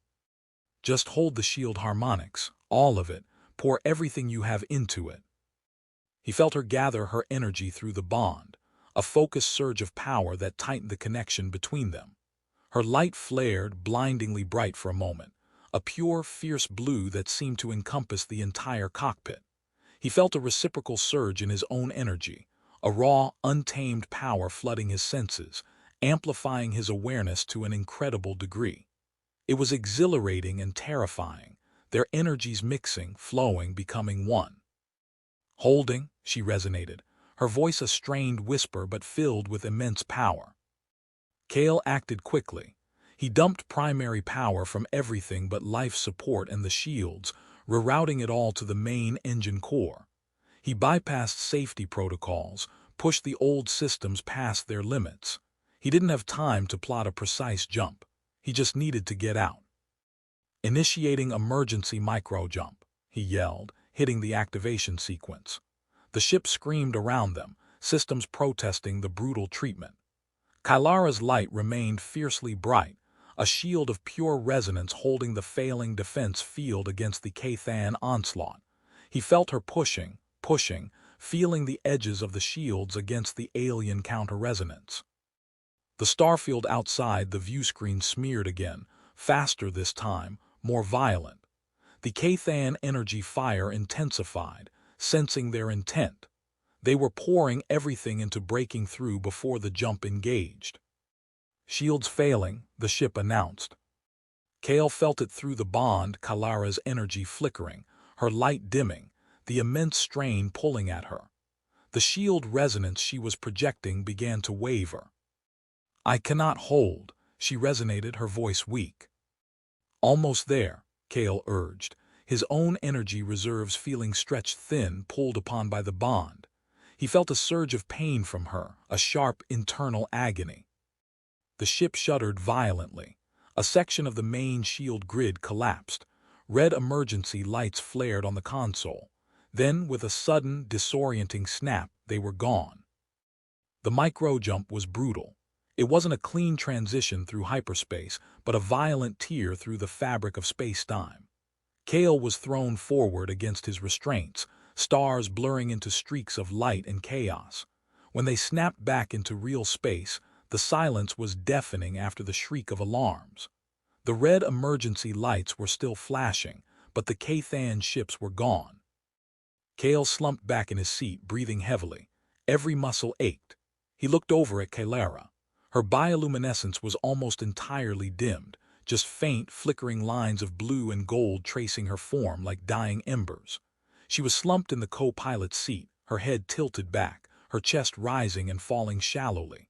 "Just hold the shield harmonics, all of it, pour everything you have into it." He felt her gather her energy through the bond, a focused surge of power that tightened the connection between them. Her light flared, blindingly bright for a moment, a pure, fierce blue that seemed to encompass the entire cockpit. He felt a reciprocal surge in his own energy, a raw, untamed power flooding his senses, amplifying his awareness to an incredible degree. It was exhilarating and terrifying, their energies mixing, flowing, becoming one. "Holding," she resonated, her voice a strained whisper but filled with immense power. Kale acted quickly. He dumped primary power from everything but life support and the shields, rerouting it all to the main engine core. He bypassed safety protocols, pushed the old systems past their limits. He didn't have time to plot a precise jump. He just needed to get out. "Initiating emergency micro-jump," he yelled, hitting the activation sequence. The ship screamed around them, systems protesting the brutal treatment. Kalara's light remained fiercely bright, a shield of pure resonance holding the failing defense field against the Kathan onslaught. He felt her pushing, feeling the edges of the shields against the alien counter-resonance. The starfield outside the view screen smeared again, faster this time, more violent. The Kathan energy fire intensified, sensing their intent. They were pouring everything into breaking through before the jump engaged. "Shields failing," the ship announced. Kale felt it through the bond, Kalara's energy flickering, her light dimming, the immense strain pulling at her. The shield resonance she was projecting began to waver. "I cannot hold," she resonated, her voice weak. "Almost there," Kale urged, his own energy reserves feeling stretched thin, pulled upon by the bond. He felt a surge of pain from her, a sharp internal agony. The ship shuddered violently. A section of the main shield grid collapsed. Red emergency lights flared on the console. Then, with a sudden, disorienting snap, they were gone. The micro-jump was brutal. It wasn't a clean transition through hyperspace, but a violent tear through the fabric of space-time. Kale was thrown forward against his restraints, stars blurring into streaks of light and chaos. When they snapped back into real space, the silence was deafening after the shriek of alarms. The red emergency lights were still flashing, but the Kathan ships were gone. Kale slumped back in his seat, breathing heavily. Every muscle ached. He looked over at Kalara. Her bioluminescence was almost entirely dimmed, just faint, flickering lines of blue and gold tracing her form like dying embers. She was slumped in the co-pilot's seat, her head tilted back, her chest rising and falling shallowly.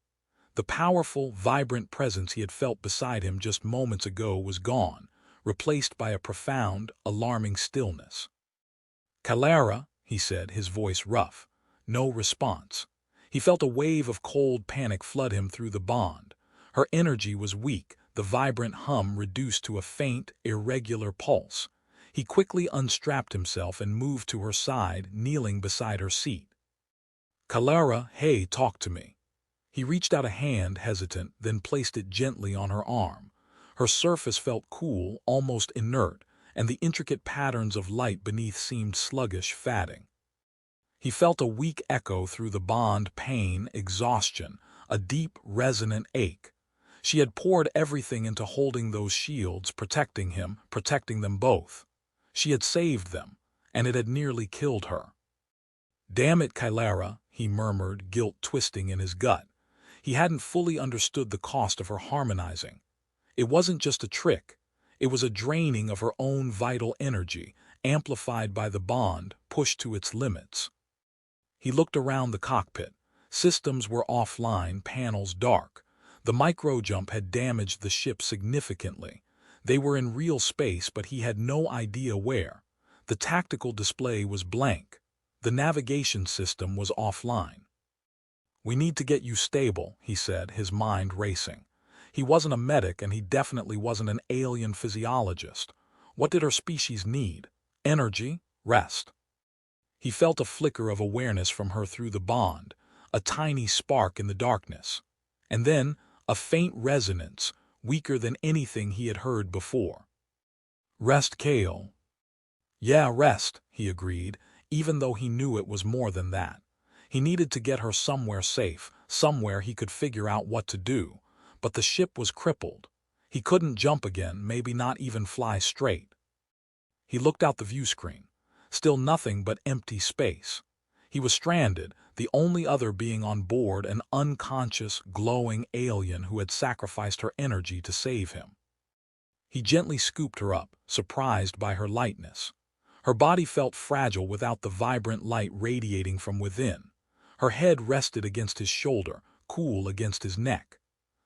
The powerful, vibrant presence he had felt beside him just moments ago was gone, replaced by a profound, alarming stillness. "Calara," he said, his voice rough. No response. He felt a wave of cold panic flood him through the bond. Her energy was weak, the vibrant hum reduced to a faint, irregular pulse. He quickly unstrapped himself and moved to her side, kneeling beside her seat. "Calara, hey, talk to me." He reached out a hand, hesitant, then placed it gently on her arm. Her surface felt cool, almost inert, and the intricate patterns of light beneath seemed sluggish, fatting. He felt a weak echo through the bond, pain, exhaustion, a deep, resonant ache. She had poured everything into holding those shields, protecting him, protecting them both. She had saved them, and it had nearly killed her. "Damn it, Calara," he murmured, guilt twisting in his gut. He hadn't fully understood the cost of her harmonizing. It wasn't just a trick. It was a draining of her own vital energy, amplified by the bond, pushed to its limits. He looked around the cockpit. Systems were offline, panels dark. The micro-jump had damaged the ship significantly. They were in real space, but he had no idea where. The tactical display was blank. The navigation system was offline. "We need to get you stable," he said, his mind racing. He wasn't a medic, and he definitely wasn't an alien physiologist. What did her species need? Energy? Rest? He felt a flicker of awareness from her through the bond, a tiny spark in the darkness. And then, a faint resonance, weaker than anything he had heard before. "Rest, Kale." "Yeah, rest," he agreed, even though he knew it was more than that. He needed to get her somewhere safe, somewhere he could figure out what to do. But the ship was crippled. He couldn't jump again, maybe not even fly straight. He looked out the view screen. Still nothing but empty space. He was stranded, the only other being on board an unconscious, glowing alien who had sacrificed her energy to save him. He gently scooped her up, surprised by her lightness. Her body felt fragile without the vibrant light radiating from within. Her head rested against his shoulder, cool against his neck.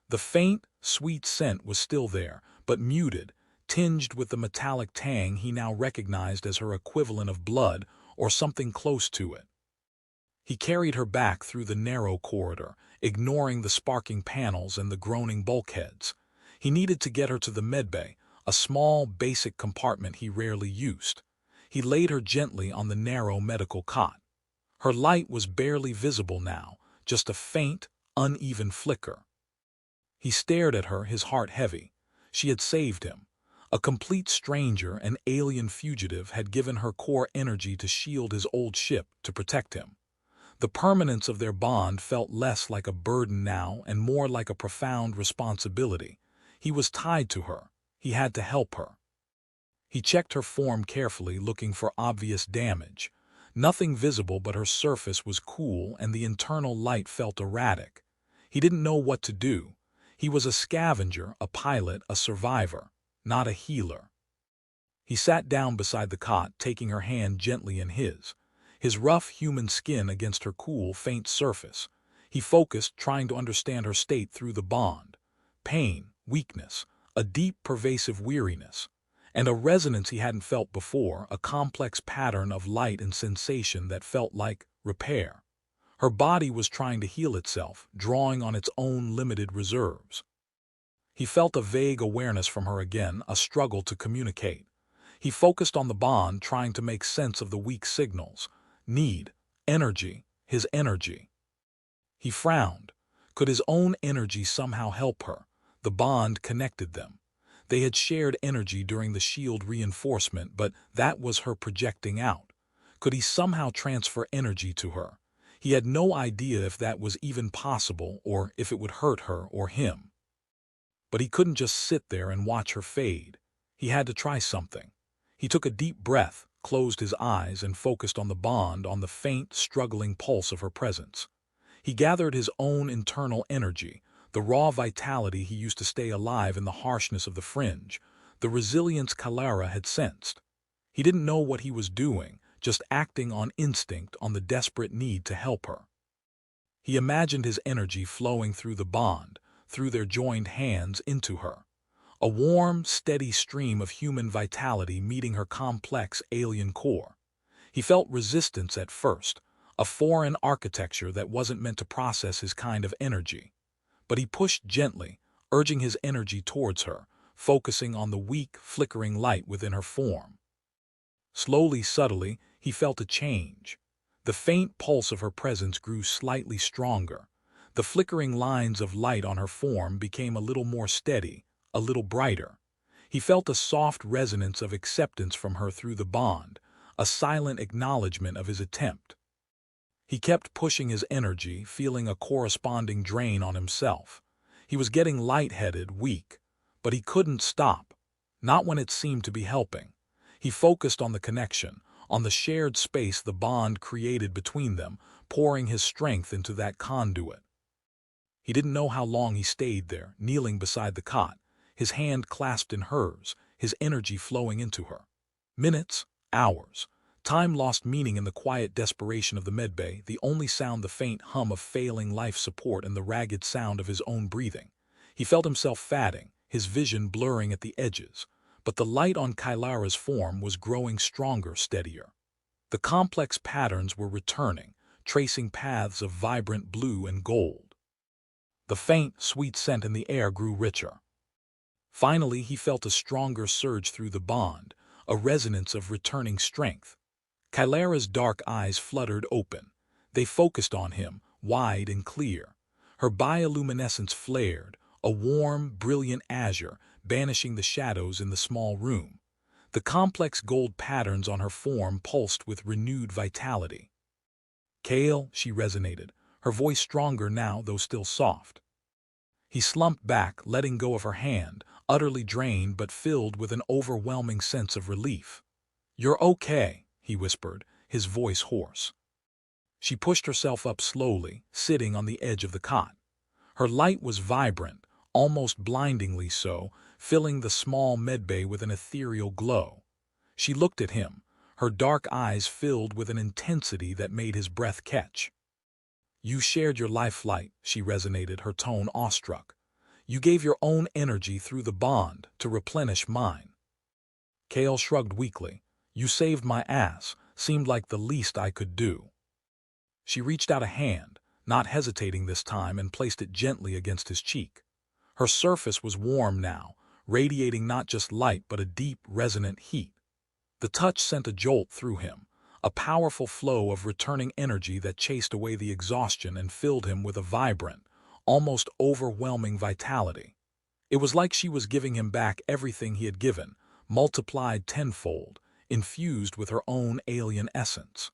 The faint, sweet scent was still there, but muted, tinged with the metallic tang he now recognized as her equivalent of blood or something close to it. He carried her back through the narrow corridor, ignoring the sparking panels and the groaning bulkheads. He needed to get her to the medbay, a small, basic compartment he rarely used. He laid her gently on the narrow medical cot. Her light was barely visible now, just a faint, uneven flicker. He stared at her, his heart heavy. She had saved him. A complete stranger, an alien fugitive, had given her core energy to shield his old ship, to protect him. The permanence of their bond felt less like a burden now and more like a profound responsibility. He was tied to her. He had to help her. He checked her form carefully, looking for obvious damage. Nothing visible, but her surface was cool and the internal light felt erratic. He didn't know what to do. He was a scavenger, a pilot, a survivor, not a healer. He sat down beside the cot, taking her hand gently in his rough human skin against her cool, faint surface. He focused, trying to understand her state through the bond. Pain, weakness, a deep, pervasive weariness, and a resonance he hadn't felt before, a complex pattern of light and sensation that felt like repair. Her body was trying to heal itself, drawing on its own limited reserves. He felt a vague awareness from her again, a struggle to communicate. He focused on the bond, trying to make sense of the weak signals. Need, energy, his energy. He frowned. Could his own energy somehow help her? The bond connected them. They had shared energy during the shield reinforcement, but that was her projecting out. Could he somehow transfer energy to her? He had no idea if that was even possible or if it would hurt her or him. But he couldn't just sit there and watch her fade. He had to try something. He took a deep breath, closed his eyes, and focused on the bond, on the faint, struggling pulse of her presence. He gathered his own internal energy, the raw vitality he used to stay alive in the harshness of the fringe, the resilience Kalara had sensed. He didn't know what he was doing, just acting on instinct, on the desperate need to help her. He imagined his energy flowing through the bond, through their joined hands into her. A warm, steady stream of human vitality meeting her complex alien core. He felt resistance at first, a foreign architecture that wasn't meant to process his kind of energy. But he pushed gently, urging his energy towards her, focusing on the weak, flickering light within her form. Slowly, subtly, he felt a change. The faint pulse of her presence grew slightly stronger. The flickering lines of light on her form became a little more steady, a little brighter. He felt a soft resonance of acceptance from her through the bond, a silent acknowledgement of his attempt. He kept pushing his energy, feeling a corresponding drain on himself. He was getting lightheaded, weak, but he couldn't stop, not when it seemed to be helping. He focused on the connection, on the shared space the bond created between them, pouring his strength into that conduit. He didn't know how long he stayed there, kneeling beside the cot, his hand clasped in hers, his energy flowing into her. Minutes, hours. Time lost meaning in the quiet desperation of the medbay, the only sound the faint hum of failing life support and the ragged sound of his own breathing. He felt himself fatting, his vision blurring at the edges, but the light on Kailara's form was growing stronger, steadier. The complex patterns were returning, tracing paths of vibrant blue and gold. The faint, sweet scent in the air grew richer. Finally, he felt a stronger surge through the bond, a resonance of returning strength. Kailara's dark eyes fluttered open. They focused on him, wide and clear. Her bioluminescence flared, a warm, brilliant azure, banishing the shadows in the small room. The complex gold patterns on her form pulsed with renewed vitality. "Kale," she resonated, her voice stronger now, though still soft. He slumped back, letting go of her hand, utterly drained but filled with an overwhelming sense of relief. "You're okay," he whispered, his voice hoarse. She pushed herself up slowly, sitting on the edge of the cot. Her light was vibrant, almost blindingly so, filling the small medbay with an ethereal glow. She looked at him, her dark eyes filled with an intensity that made his breath catch. "You shared your lifeline," she resonated, her tone awestruck. "You gave your own energy through the bond to replenish mine." Kale shrugged weakly. "You saved my ass," seemed like the least I could do. She reached out a hand, not hesitating this time, and placed it gently against his cheek. Her surface was warm now, radiating not just light but a deep, resonant heat. The touch sent a jolt through him, a powerful flow of returning energy that chased away the exhaustion and filled him with a vibrant, almost overwhelming vitality. It was like she was giving him back everything he had given, multiplied tenfold, infused with her own alien essence.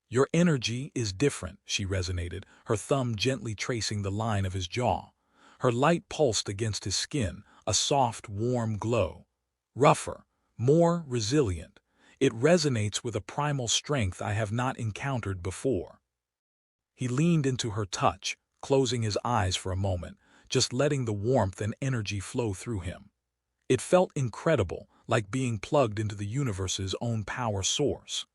"Your energy is different," she resonated, her thumb gently tracing the line of his jaw. Her light pulsed against his skin, a soft, warm glow. "Rougher, more resilient. It resonates with a primal strength I have not encountered before." He leaned into her touch, closing his eyes for a moment, just letting the warmth and energy flow through him. It felt incredible, like being plugged into the universe's own power source.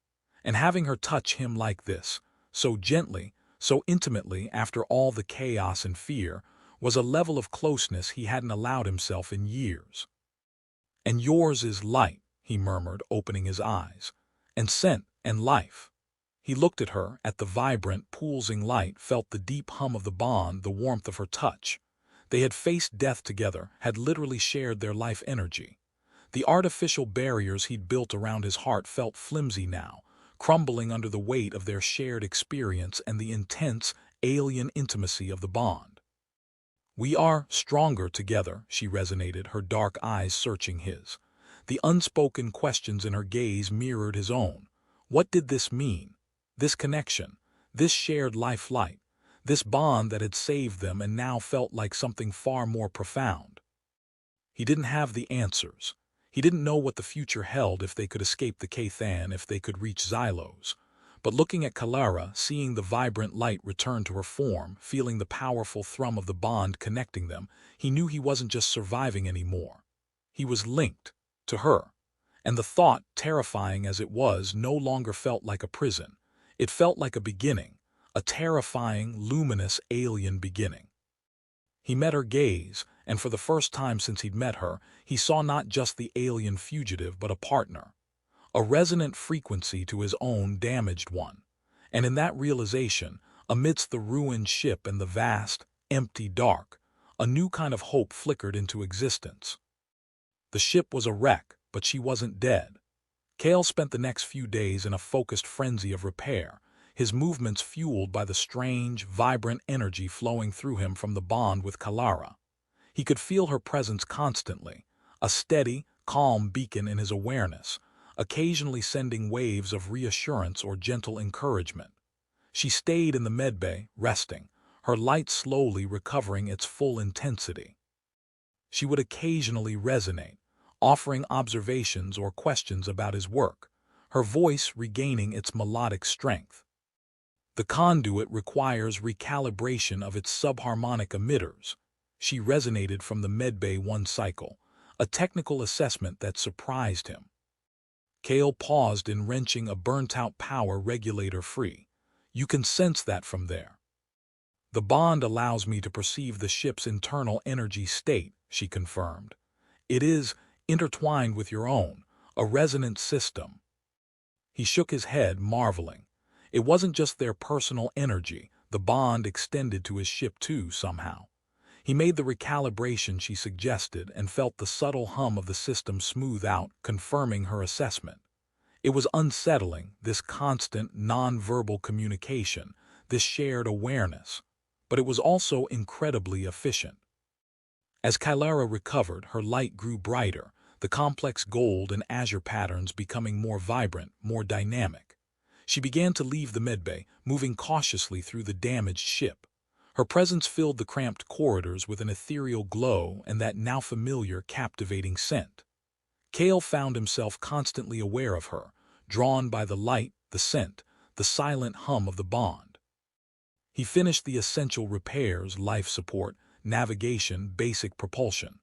And having her touch him like this, so gently, so intimately after all the chaos and fear, was a level of closeness he hadn't allowed himself in years. "And yours is light," he murmured, opening his eyes, "and scent and life." He looked at her, at the vibrant, pulsing light, felt the deep hum of the bond, the warmth of her touch. They had faced death together, had literally shared their life energy. The artificial barriers he'd built around his heart felt flimsy now, crumbling under the weight of their shared experience and the intense, alien intimacy of the bond. "We are stronger together," she resonated, her dark eyes searching his. The unspoken questions in her gaze mirrored his own. What did this mean? This connection, this shared lifeline, this bond that had saved them and now felt like something far more profound. He didn't have the answers. He didn't know what the future held, if they could escape the Kathan, if they could reach Xylos. But looking at Kalara, seeing the vibrant light return to her form, feeling the powerful thrum of the bond connecting them, he knew he wasn't just surviving anymore. He was linked to her. And the thought, terrifying as it was, no longer felt like a prison. It felt like a beginning, a terrifying, luminous, alien beginning. He met her gaze, and for the first time since he'd met her, he saw not just the alien fugitive but a partner, a resonant frequency to his own damaged one. And in that realization, amidst the ruined ship and the vast, empty dark, a new kind of hope flickered into existence. The ship was a wreck, but she wasn't dead. Kale spent the next few days in a focused frenzy of repair, his movements fueled by the strange, vibrant energy flowing through him from the bond with Kalara. He could feel her presence constantly, a steady, calm beacon in his awareness, occasionally sending waves of reassurance or gentle encouragement. She stayed in the medbay, resting, her light slowly recovering its full intensity. She would occasionally resonate, offering observations or questions about his work, her voice regaining its melodic strength. The conduit requires recalibration of its subharmonic emitters. She resonated from the medbay 1 cycle, a technical assessment that surprised him. Kale paused in wrenching a burnt-out power regulator free. You can sense that from there. The bond allows me to perceive the ship's internal energy state, she confirmed. It is intertwined with your own, a resonant system. He shook his head, marveling. It wasn't just their personal energy, the bond extended to his ship too, somehow. He made the recalibration she suggested and felt the subtle hum of the system smooth out, confirming her assessment. It was unsettling, this constant, non-verbal communication, this shared awareness, but it was also incredibly efficient. As Kalara recovered, her light grew brighter, the complex gold and azure patterns becoming more vibrant, more dynamic. She began to leave the medbay, moving cautiously through the damaged ship. Her presence filled the cramped corridors with an ethereal glow and that now familiar, captivating scent. Kale found himself constantly aware of her, drawn by the light, the scent, the silent hum of the bond. He finished the essential repairs, life support, navigation, basic propulsion.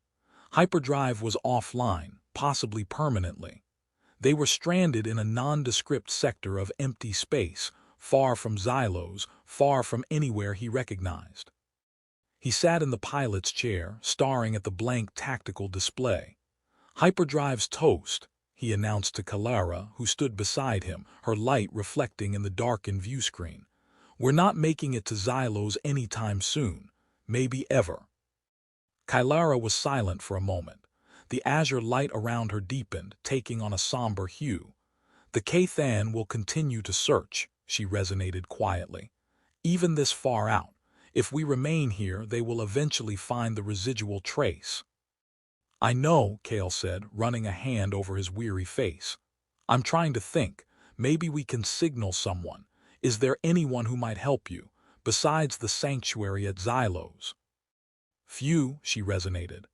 Hyperdrive was offline, possibly permanently. They were stranded in a nondescript sector of empty space, far from Xylos, far from anywhere he recognized. He sat in the pilot's chair, staring at the blank tactical display. Hyperdrive's toast, he announced to Kalara, who stood beside him, her light reflecting in the darkened view screen. We're not making it to Xylos anytime soon, maybe ever. Kalara was silent for a moment. The azure light around her deepened, taking on a somber hue. The Kathan will continue to search, she resonated quietly. Even this far out, if we remain here, they will eventually find the residual trace. I know, Kale said, running a hand over his weary face. I'm trying to think. Maybe we can signal someone. Is there anyone who might help you, besides the sanctuary at Xylos? Few, she resonated.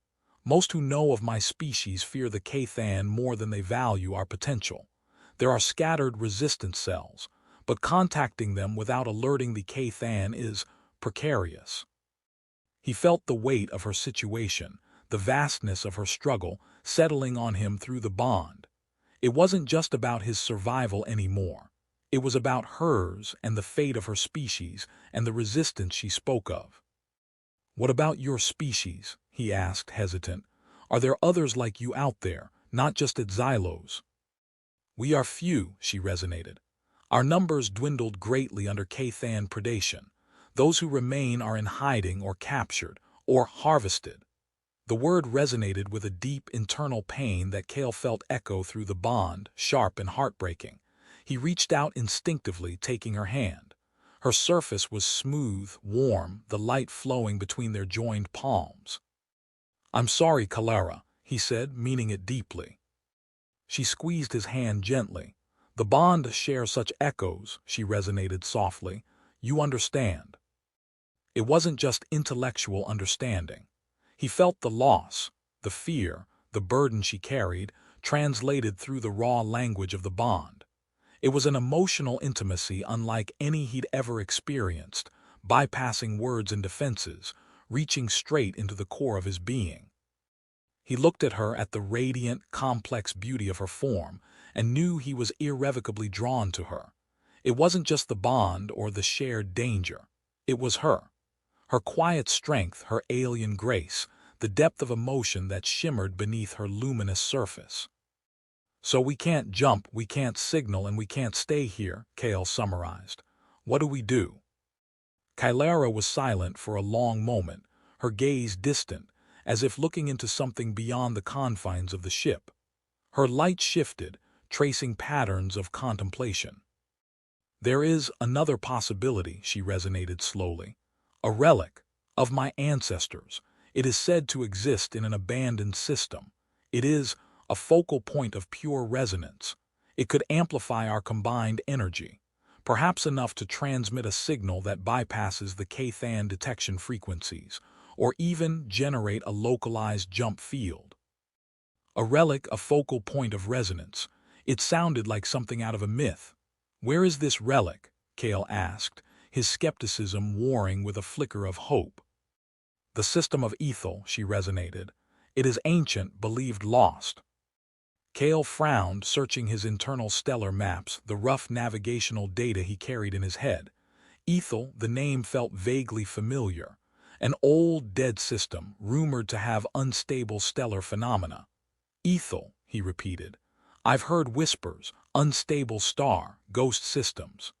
Most who know of my species fear the Kathan more than they value our potential. There are scattered resistance cells, but contacting them without alerting the Kathan is precarious. He felt the weight of her situation, the vastness of her struggle, settling on him through the bond. It wasn't just about his survival anymore. It was about hers and the fate of her species and the resistance she spoke of. What about your species? He asked, hesitant. Are there others like you out there, not just at Xylos? We are few, she resonated. Our numbers dwindled greatly under Kathan predation. Those who remain are in hiding or captured, or harvested. The word resonated with a deep internal pain that Kale felt echo through the bond, sharp and heartbreaking. He reached out instinctively, taking her hand. Her surface was smooth, warm, the light flowing between their joined palms. I'm sorry, Kalara, he said, meaning it deeply. She squeezed his hand gently. The bond shares such echoes, she resonated softly. You understand. It wasn't just intellectual understanding. He felt the loss, the fear, the burden she carried, translated through the raw language of the bond. It was an emotional intimacy unlike any he'd ever experienced, bypassing words and defenses, reaching straight into the core of his being. He looked at her, at the radiant, complex beauty of her form, and knew he was irrevocably drawn to her. It wasn't just the bond or the shared danger. It was her. Her quiet strength, her alien grace, the depth of emotion that shimmered beneath her luminous surface. "So we can't jump, we can't signal, and we can't stay here," Kale summarized. "What do we do?" Kylara was silent for a long moment, her gaze distant, as if looking into something beyond the confines of the ship. Her light shifted, tracing patterns of contemplation. "There is another possibility," she resonated slowly. "A relic of my ancestors. It is said to exist in an abandoned system. It is a focal point of pure resonance. It could amplify our combined energy, perhaps enough to transmit a signal that bypasses the Kathan detection frequencies, or even generate a localized jump field." A relic, a focal point of resonance. It sounded like something out of a myth. "Where is this relic?" Kale asked, his skepticism warring with a flicker of hope. "The system of Ethel," she resonated. "It is ancient, believed lost." Kale frowned, searching his internal stellar maps, the rough navigational data he carried in his head. Ethel, the name felt vaguely familiar. An old, dead system, rumored to have unstable stellar phenomena. "Ethel," he repeated. "I've heard whispers, unstable star, ghost systems."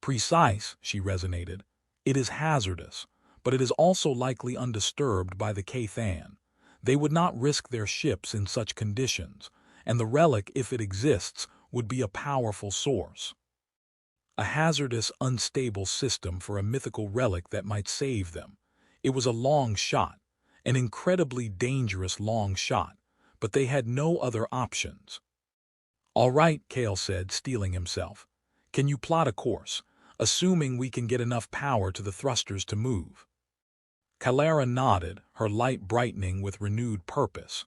"Precise," she resonated. "It is hazardous, but it is also likely undisturbed by the Kathan. They would not risk their ships in such conditions, and the relic, if it exists, would be a powerful source." A hazardous, unstable system for a mythical relic that might save them. It was a long shot, an incredibly dangerous long shot, but they had no other options. "All right," Kale said, steeling himself. "Can you plot a course, assuming we can get enough power to the thrusters to move?" Kylara nodded, her light brightening with renewed purpose.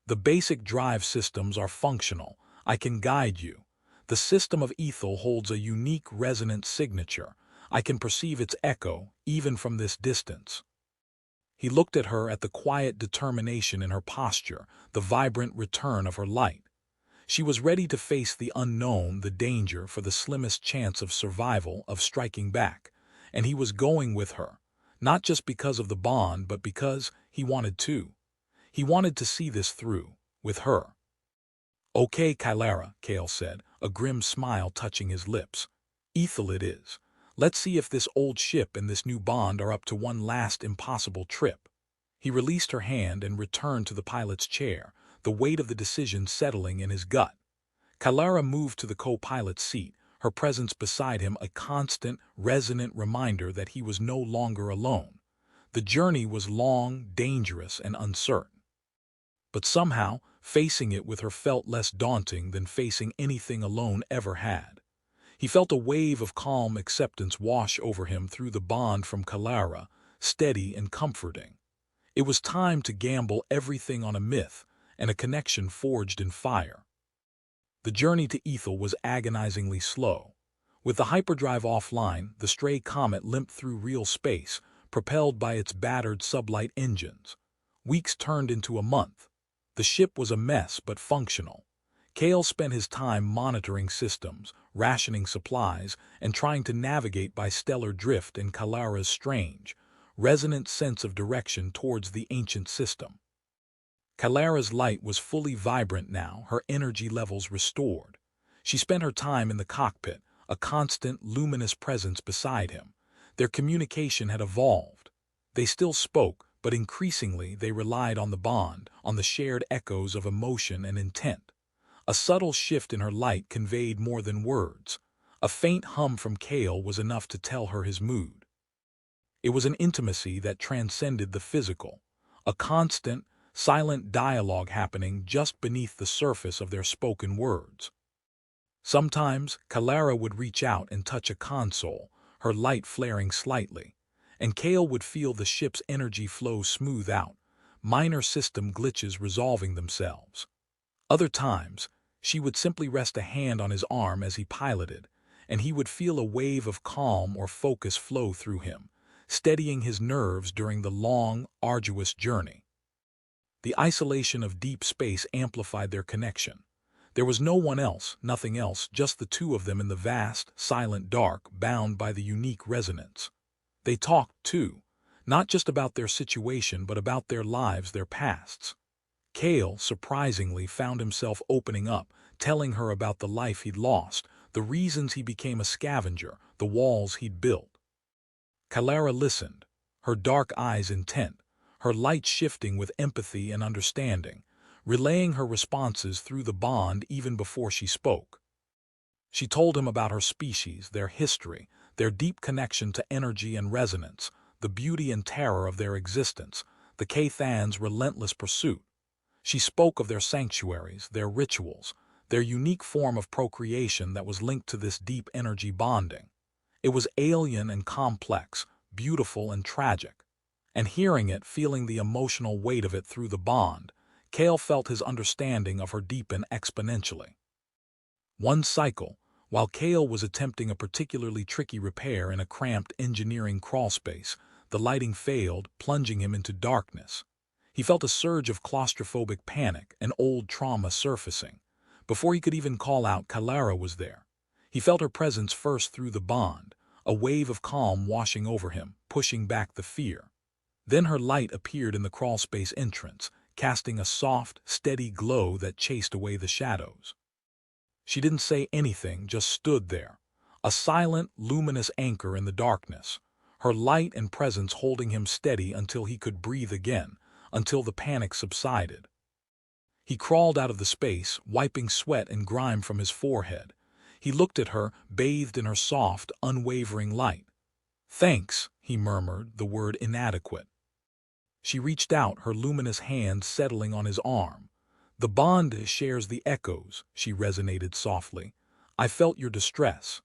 "The basic drive systems are functional. I can guide you. The system of Ethel holds a unique resonant signature. I can perceive its echo, even from this distance." He looked at her, at the quiet determination in her posture, the vibrant return of her light. She was ready to face the unknown, the danger, for the slimmest chance of survival, of striking back. And he was going with her, not just because of the bond, but because he wanted to. He wanted to see this through, with her. "Okay, Kylara," Kale said, a grim smile touching his lips. "Ethel it is. Let's see if this old ship and this new bond are up to one last impossible trip." He released her hand and returned to the pilot's chair, the weight of the decision settling in his gut. Kylara moved to the co-pilot's seat, her presence beside him a constant, resonant reminder that he was no longer alone. The journey was long, dangerous, and uncertain. But somehow, facing it with her felt less daunting than facing anything alone ever had. He felt a wave of calm acceptance wash over him through the bond from Kylara, steady and comforting. It was time to gamble everything on a myth and a connection forged in fire. The journey to Ethel was agonizingly slow. With the hyperdrive offline, the stray comet limped through real space, propelled by its battered sublight engines. Weeks turned into a month. The ship was a mess but functional. Kale spent his time monitoring systems, rationing supplies, and trying to navigate by stellar drift in Kylara's strange, resonant sense of direction towards the ancient system. Kylara's light was fully vibrant now, her energy levels restored. She spent her time in the cockpit, a constant, luminous presence beside him. Their communication had evolved. They still spoke, but increasingly they relied on the bond, on the shared echoes of emotion and intent. A subtle shift in her light conveyed more than words. A faint hum from Kale was enough to tell her his mood. It was an intimacy that transcended the physical, a constant, silent dialogue happening just beneath the surface of their spoken words. Sometimes, Kylara would reach out and touch a console, her light flaring slightly, and Kale would feel the ship's energy flow smooth out, minor system glitches resolving themselves. Other times, She would simply rest a hand on his arm as he piloted, and he would feel a wave of calm or focus flow through him, steadying his nerves during the long, arduous journey. The isolation of deep space amplified their connection. There was no one else, nothing else, just the two of them in the vast, silent dark, bound by the unique resonance. They talked, too, not just about their situation but about their lives, their pasts. Cale, surprisingly, found himself opening up, telling her about the life he'd lost, the reasons he became a scavenger, the walls he'd built. Clara listened, her dark eyes intent, her light shifting with empathy and understanding, relaying her responses through the bond even before she spoke. She told him about her species, their history, their deep connection to energy and resonance, the beauty and terror of their existence, the Cathans' relentless pursuit. She spoke of their sanctuaries, their rituals, their unique form of procreation that was linked to this deep energy bonding. It was alien and complex, beautiful and tragic. And hearing it, feeling the emotional weight of it through the bond, Cale felt his understanding of her deepen exponentially. One cycle, while Cale was attempting a particularly tricky repair in a cramped engineering crawlspace, the lighting failed, plunging him into darkness. He felt a surge of claustrophobic panic, an old trauma surfacing. Before he could even call out, Clara was there. He felt her presence first through the bond, a wave of calm washing over him, pushing back the fear. Then her light appeared in the crawlspace entrance, casting a soft, steady glow that chased away the shadows. She didn't say anything, just stood there, a silent, luminous anchor in the darkness, her light and presence holding him steady until he could breathe again, until the panic subsided. He crawled out of the space, wiping sweat and grime from his forehead. He looked at her, bathed in her soft, unwavering light. "Thanks," he murmured, the word inadequate. She reached out, her luminous hand settling on his arm. "The bond shares the echoes," she resonated softly. "I felt your distress."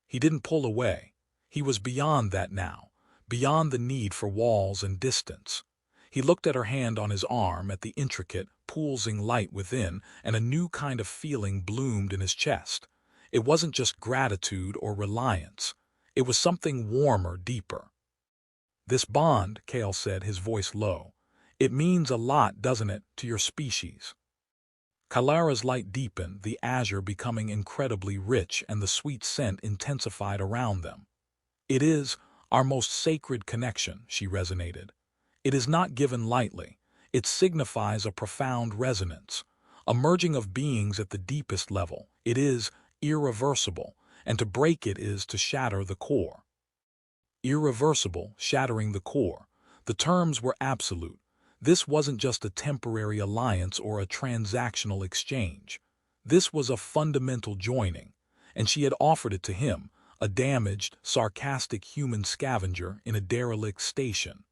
He didn't pull away. He was beyond that now, beyond the need for walls and distance. He looked at her hand on his arm, at the intricate, pulsing light within, and a new kind of feeling bloomed in his chest. It wasn't just gratitude or reliance. It was something warmer, deeper. "This bond," Cale said, his voice low, "it means a lot, doesn't it, to your species?" Calara's light deepened, the azure becoming incredibly rich and the sweet scent intensified around them. "It is our most sacred connection," she resonated. "It is not given lightly. It signifies a profound resonance, a merging of beings at the deepest level. It is irreversible, and to break it is to shatter the core." Irreversible, shattering the core. The terms were absolute. This wasn't just a temporary alliance or a transactional exchange. This was a fundamental joining, and she had offered it to him, a damaged, sarcastic human scavenger in a derelict station.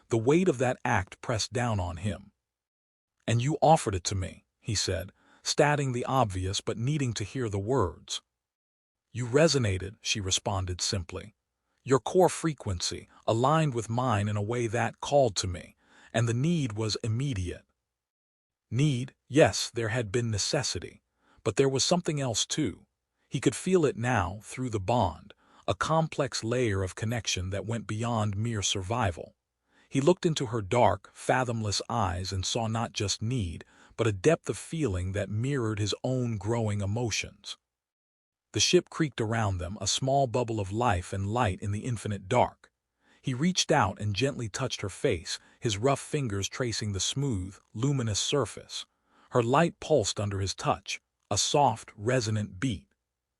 The weight of that act pressed down on him. "And you offered it to me," he said, stating the obvious but needing to hear the words. "You resonated," she responded simply. "Your core frequency aligned with mine in a way that called to me, and the need was immediate." Need, yes, there had been necessity, but there was something else too. He could feel it now through the bond, a complex layer of connection that went beyond mere survival. He looked into her dark, fathomless eyes and saw not just need, but a depth of feeling that mirrored his own growing emotions. The ship creaked around them, a small bubble of life and light in the infinite dark. He reached out and gently touched her face, his rough fingers tracing the smooth, luminous surface. Her light pulsed under his touch, a soft, resonant beat.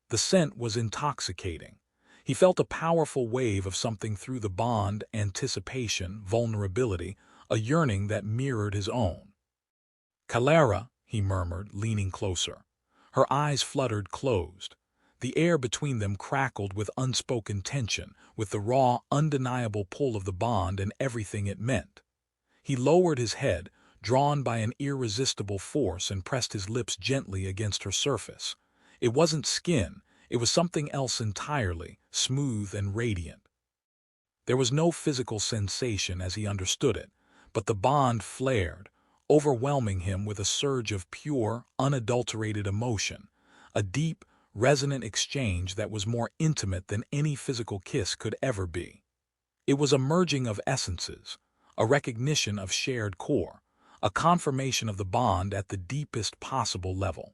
The scent was intoxicating. He felt a powerful wave of something through the bond, anticipation, vulnerability, a yearning that mirrored his own. "Clara," he murmured, leaning closer. Her eyes fluttered closed. The air between them crackled with unspoken tension, with the raw, undeniable pull of the bond and everything it meant. He lowered his head, drawn by an irresistible force, and pressed his lips gently against her surface. It wasn't skin. It was something else entirely, smooth and radiant. There was no physical sensation as he understood it, but the bond flared, overwhelming him with a surge of pure, unadulterated emotion, a deep, resonant exchange that was more intimate than any physical kiss could ever be. It was a merging of essences, a recognition of shared core, a confirmation of the bond at the deepest possible level.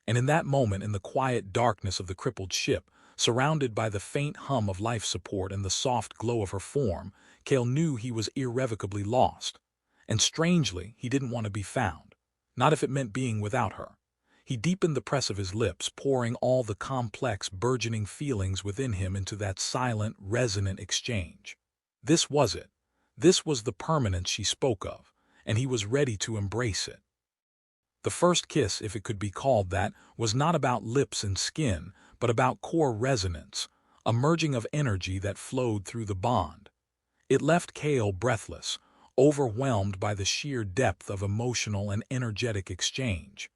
And in that moment, in the quiet darkness of the crippled ship, surrounded by the faint hum of life support and the soft glow of her form, Cale knew he was irrevocably lost. And strangely, he didn't want to be found, not if it meant being without her. He deepened the press of his lips, pouring all the complex, burgeoning feelings within him into that silent, resonant exchange. This was it. This was the permanence she spoke of, and he was ready to embrace it. The first kiss, if it could be called that, was not about lips and skin, but about core resonance, a merging of energy that flowed through the bond. It left Cale breathless, overwhelmed by the sheer depth of emotional and energetic exchange.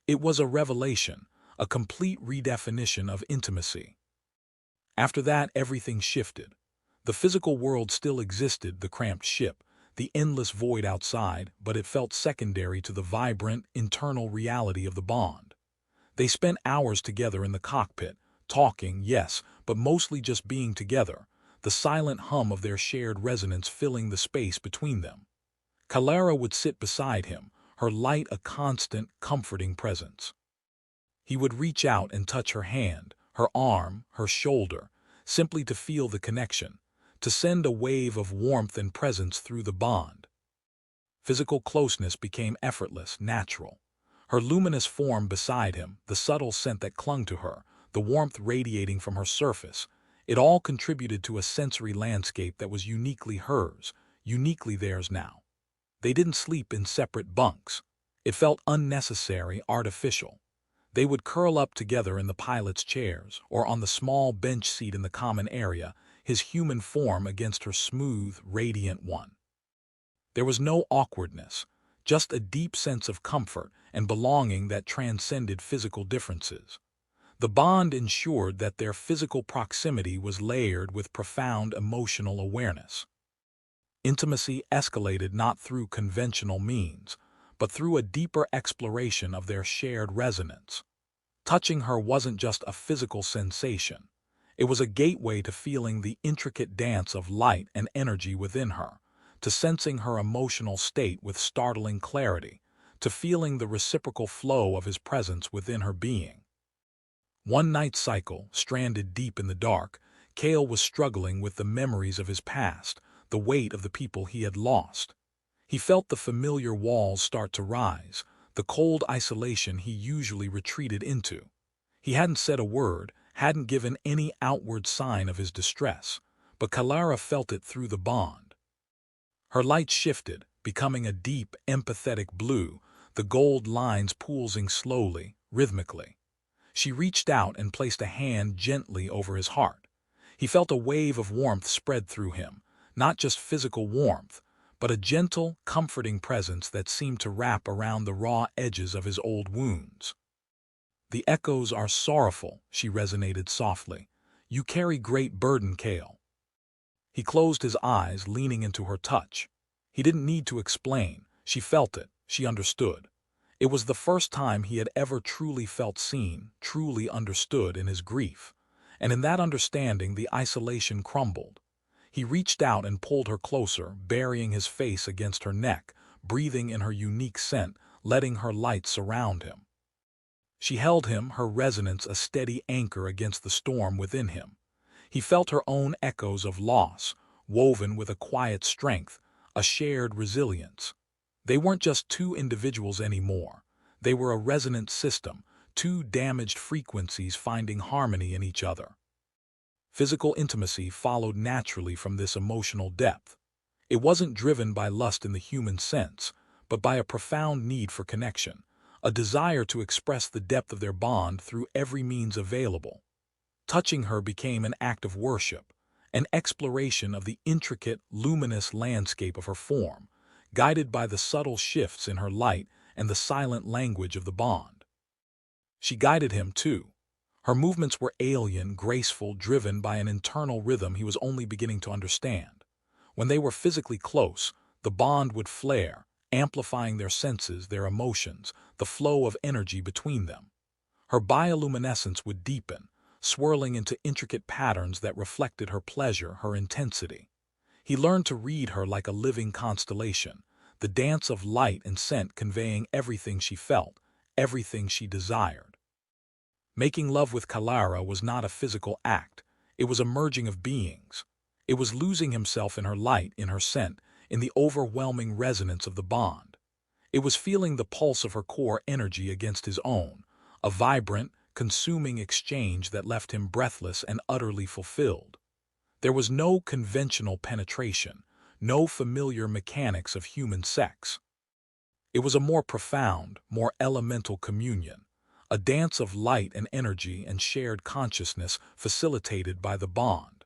It was a revelation, a complete redefinition of intimacy. After that, everything shifted. The physical world still existed, the cramped ship, the endless void outside, but it felt secondary to the vibrant, internal reality of the bond. They spent hours together in the cockpit, talking, yes, but mostly just being together, the silent hum of their shared resonance filling the space between them. Clara would sit beside him, her light a constant, comforting presence. He would reach out and touch her hand, her arm, her shoulder, simply to feel the connection, to send a wave of warmth and presence through the bond. Physical closeness became effortless, natural. Her luminous form beside him, the subtle scent that clung to her, the warmth radiating from her surface, it all contributed to a sensory landscape that was uniquely hers, uniquely theirs now. They didn't sleep in separate bunks. It felt unnecessary, artificial. They would curl up together in the pilot's chairs or on the small bench seat in the common area, his human form against her smooth, radiant one. There was no awkwardness, just a deep sense of comfort and belonging that transcended physical differences. The bond ensured that their physical proximity was layered with profound emotional awareness. Intimacy escalated not through conventional means, but through a deeper exploration of their shared resonance. Touching her wasn't just a physical sensation. It was a gateway to feeling the intricate dance of light and energy within her, to sensing her emotional state with startling clarity, to feeling the reciprocal flow of his presence within her being. One night cycle, stranded deep in the dark, Cale was struggling with the memories of his past, the weight of the people he had lost. He felt the familiar walls start to rise, the cold isolation he usually retreated into. He hadn't said a word, hadn't given any outward sign of his distress, but Clara felt it through the bond. Her light shifted, becoming a deep, empathetic blue, the gold lines pulsing slowly, rhythmically. She reached out and placed a hand gently over his heart. He felt a wave of warmth spread through him, not just physical warmth, but a gentle, comforting presence that seemed to wrap around the raw edges of his old wounds. "The echoes are sorrowful," she resonated softly. "You carry great burden, Cale." He closed his eyes, leaning into her touch. He didn't need to explain. She felt it. She understood. It was the first time he had ever truly felt seen, truly understood in his grief. And in that understanding, the isolation crumbled. He reached out and pulled her closer, burying his face against her neck, breathing in her unique scent, letting her light surround him. She held him, her resonance a steady anchor against the storm within him. He felt her own echoes of loss, woven with a quiet strength, a shared resilience. They weren't just two individuals anymore. They were a resonant system, two damaged frequencies finding harmony in each other. Physical intimacy followed naturally from this emotional depth. It wasn't driven by lust in the human sense, but by a profound need for connection, a desire to express the depth of their bond through every means available. Touching her became an act of worship, an exploration of the intricate, luminous landscape of her form, guided by the subtle shifts in her light and the silent language of the bond. She guided him, too. Her movements were alien, graceful, driven by an internal rhythm he was only beginning to understand. When they were physically close, the bond would flare, amplifying their senses, their emotions, the flow of energy between them. Her bioluminescence would deepen, swirling into intricate patterns that reflected her pleasure, her intensity. He learned to read her like a living constellation, the dance of light and scent conveying everything she felt, everything she desired. Making love with Kalara was not a physical act, it was a merging of beings. It was losing himself in her light, in her scent, in the overwhelming resonance of the bond. It was feeling the pulse of her core energy against his own, a vibrant, consuming exchange that left him breathless and utterly fulfilled. There was no conventional penetration, no familiar mechanics of human sex. It was a more profound, more elemental communion, a dance of light and energy and shared consciousness facilitated by the bond.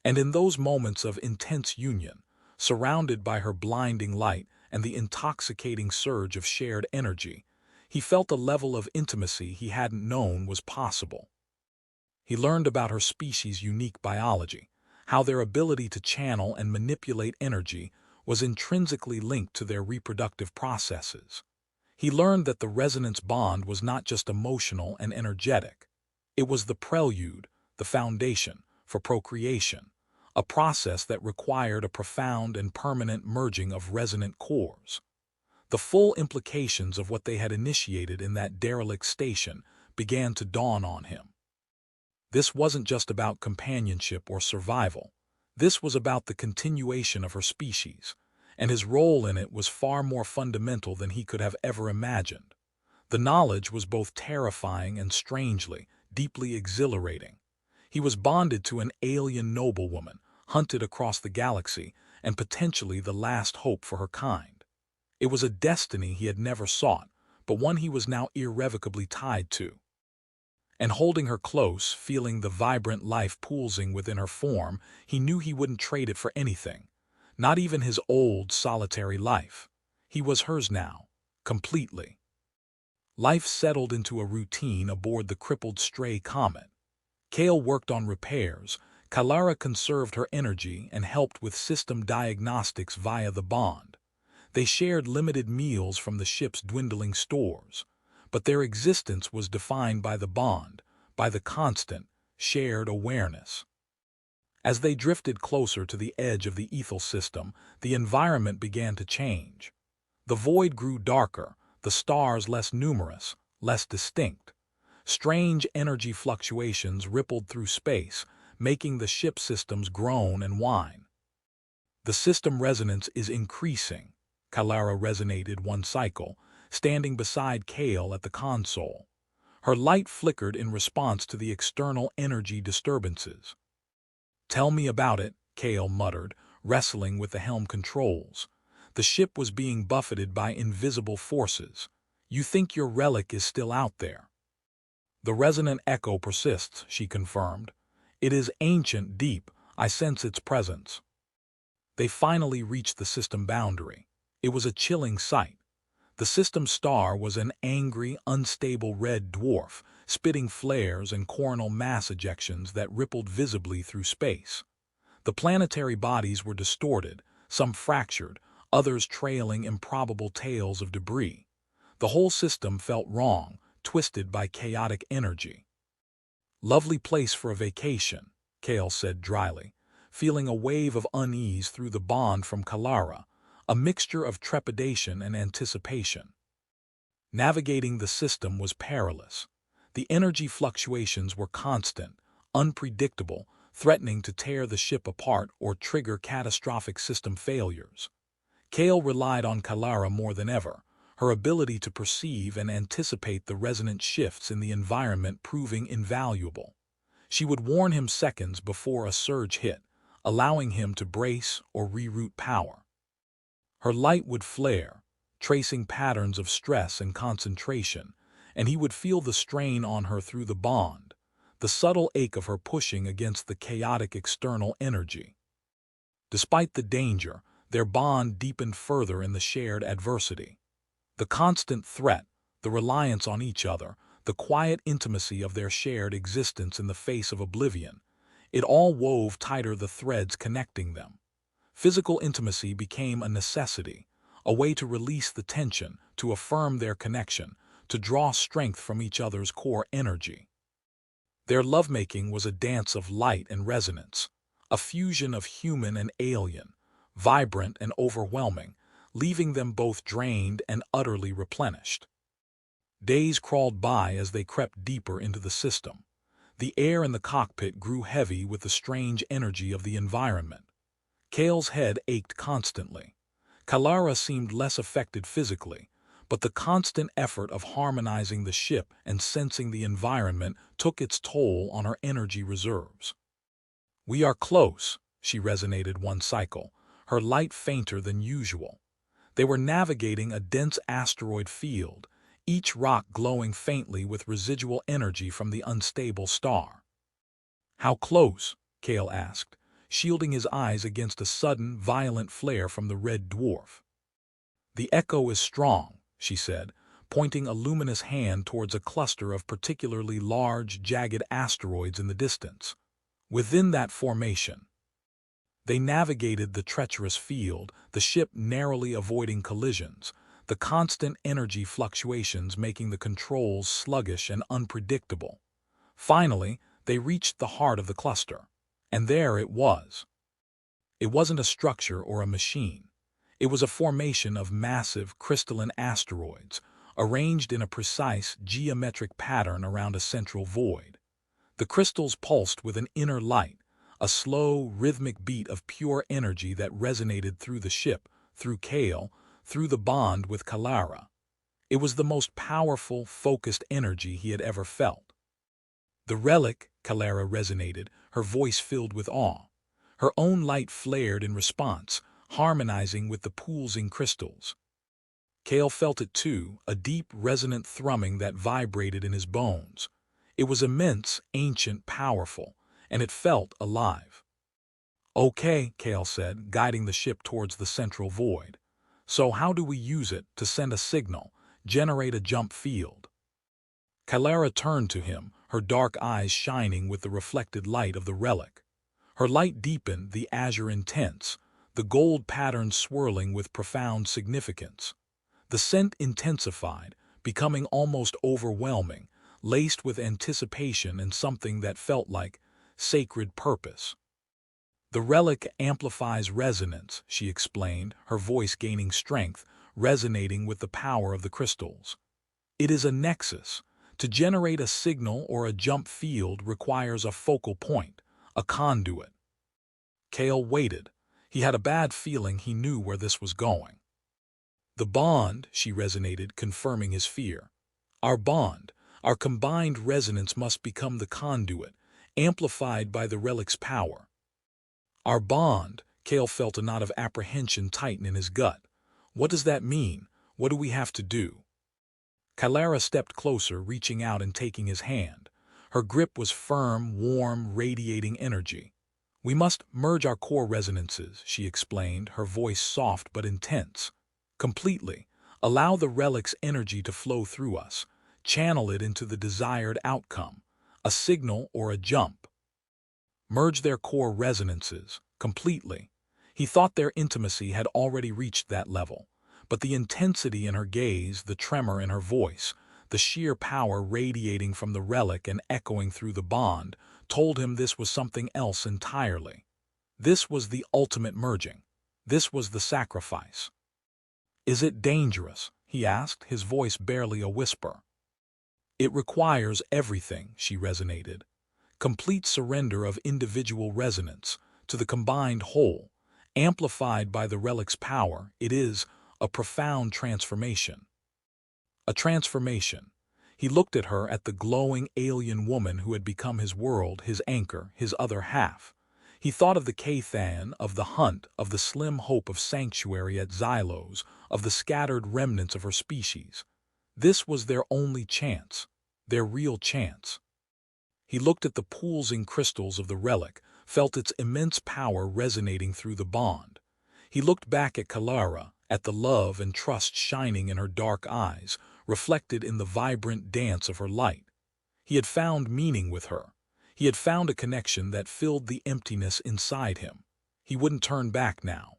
And in those moments of intense union, surrounded by her blinding light and the intoxicating surge of shared energy, he felt a level of intimacy he hadn't known was possible. He learned about her species' unique biology, how their ability to channel and manipulate energy was intrinsically linked to their reproductive processes. He learned that the resonance bond was not just emotional and energetic. It was the prelude, the foundation, for procreation, a process that required a profound and permanent merging of resonant cores. The full implications of what they had initiated in that derelict station began to dawn on him. This wasn't just about companionship or survival. This was about the continuation of her species, and his role in it was far more fundamental than he could have ever imagined. The knowledge was both terrifying and strangely, deeply exhilarating. He was bonded to an alien noblewoman, hunted across the galaxy, and potentially the last hope for her kind. It was a destiny he had never sought, but one he was now irrevocably tied to. And holding her close, feeling the vibrant life pulsing within her form, he knew he wouldn't trade it for anything. Not even his old, solitary life. He was hers now, completely. Life settled into a routine aboard the crippled stray comet. Kale worked on repairs, Kalara conserved her energy and helped with system diagnostics via the bond. They shared limited meals from the ship's dwindling stores, but their existence was defined by the bond, by the constant, shared awareness. As they drifted closer to the edge of the ethel system, the environment began to change. The void grew darker, the stars less numerous, less distinct. Strange energy fluctuations rippled through space, making the ship systems groan and whine. The system resonance is increasing, Kalara resonated one cycle, standing beside Kale at the console. Her light flickered in response to the external energy disturbances. "Tell me about it," Kale muttered, wrestling with the helm controls. The ship was being buffeted by invisible forces. "You think your relic is still out there?" "The resonant echo persists," she confirmed. "It is ancient, deep. I sense its presence." They finally reached the system boundary. It was a chilling sight. The system star was an angry, unstable red dwarf, spitting flares and coronal mass ejections that rippled visibly through space. The planetary bodies were distorted, some fractured, others trailing improbable tails of debris. The whole system felt wrong, twisted by chaotic energy. "Lovely place for a vacation," Kale said dryly, feeling a wave of unease through the bond from Kalara, a mixture of trepidation and anticipation. Navigating the system was perilous. The energy fluctuations were constant, unpredictable, threatening to tear the ship apart or trigger catastrophic system failures. Kale relied on Kalara more than ever, her ability to perceive and anticipate the resonant shifts in the environment proving invaluable. She would warn him seconds before a surge hit, allowing him to brace or reroute power. Her light would flare, tracing patterns of stress and concentration, and he would feel the strain on her through the bond, the subtle ache of her pushing against the chaotic external energy. Despite the danger, their bond deepened further in the shared adversity. The constant threat, the reliance on each other, the quiet intimacy of their shared existence in the face of oblivion, it all wove tighter the threads connecting them. Physical intimacy became a necessity, a way to release the tension, to affirm their connection, to draw strength from each other's core energy. Their lovemaking was a dance of light and resonance, a fusion of human and alien, vibrant and overwhelming, leaving them both drained and utterly replenished. Days crawled by as they crept deeper into the system. The air in the cockpit grew heavy with the strange energy of the environment. Kale's head ached constantly. Kalara seemed less affected physically, but the constant effort of harmonizing the ship and sensing the environment took its toll on her energy reserves. "We are close," she resonated one cycle, her light fainter than usual. They were navigating a dense asteroid field, each rock glowing faintly with residual energy from the unstable star. "How close?" Kale asked, shielding his eyes against a sudden, violent flare from the red dwarf. "The echo is strong," she said, pointing a luminous hand towards a cluster of particularly large, jagged asteroids in the distance. Within that formation, they navigated the treacherous field, the ship narrowly avoiding collisions, the constant energy fluctuations making the controls sluggish and unpredictable. Finally, they reached the heart of the cluster, and there it was. It wasn't a structure or a machine. It was a formation of massive, crystalline asteroids, arranged in a precise, geometric pattern around a central void. The crystals pulsed with an inner light, a slow, rhythmic beat of pure energy that resonated through the ship, through Kale, through the bond with Kalara. It was the most powerful, focused energy he had ever felt. "The relic," Kalara resonated, her voice filled with awe. Her own light flared in response, harmonizing with the pulsing crystals. Kale felt it too, a deep, resonant thrumming that vibrated in his bones. It was immense, ancient, powerful, and it felt alive. "Okay," Kale said, guiding the ship towards the central void. "So how do we use it to send a signal, generate a jump field?" Kalara turned to him, her dark eyes shining with the reflected light of the relic. Her light deepened, the azure intense, the gold pattern swirling with profound significance. The scent intensified, becoming almost overwhelming, laced with anticipation and something that felt like sacred purpose. "The relic amplifies resonance," she explained, her voice gaining strength, resonating with the power of the crystals. "It is a nexus. To generate a signal or a jump field requires a focal point, a conduit." Kale waited. He had a bad feeling he knew where this was going. "The bond," she resonated, confirming his fear. "Our bond, our combined resonance must become the conduit, amplified by the relic's power." "Our bond," Kale felt a knot of apprehension tighten in his gut. "What does that mean? What do we have to do?" Kalara stepped closer, reaching out and taking his hand. Her grip was firm, warm, radiating energy. "We must merge our core resonances," she explained, her voice soft but intense. "Completely. Allow the relic's energy to flow through us. Channel it into the desired outcome, a signal or a jump. Merge their core resonances, completely." He thought their intimacy had already reached that level, but the intensity in her gaze, the tremor in her voice, the sheer power radiating from the relic and echoing through the bond, told him this was something else entirely. This was the ultimate merging. This was the sacrifice. "Is it dangerous?" he asked, his voice barely a whisper. "It requires everything," she resonated. "Complete surrender of individual resonance to the combined whole, amplified by the relic's power. It is a profound transformation." A transformation. He looked at her, at the glowing alien woman who had become his world, his anchor, his other half. He thought of the Kathan, of the hunt, of the slim hope of sanctuary at Xylos, of the scattered remnants of her species. This was their only chance, their real chance. He looked at the pulsing crystals of the relic, felt its immense power resonating through the bond. He looked back at Kalara, at the love and trust shining in her dark eyes, reflected in the vibrant dance of her light. He had found meaning with her. He had found a connection that filled the emptiness inside him. He wouldn't turn back now.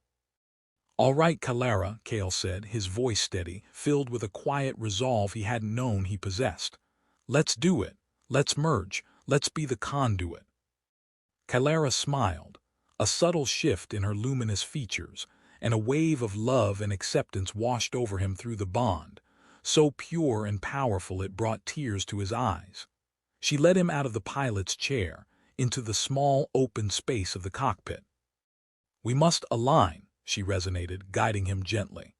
"All right, Kalara," Kale said, his voice steady, filled with a quiet resolve he hadn't known he possessed. "Let's do it. Let's merge. Let's be the conduit." Kalara smiled, a subtle shift in her luminous features, and a wave of love and acceptance washed over him through the bond, so pure and powerful it brought tears to his eyes. She led him out of the pilot's chair, into the small open space of the cockpit. "We must align," she resonated, guiding him gently.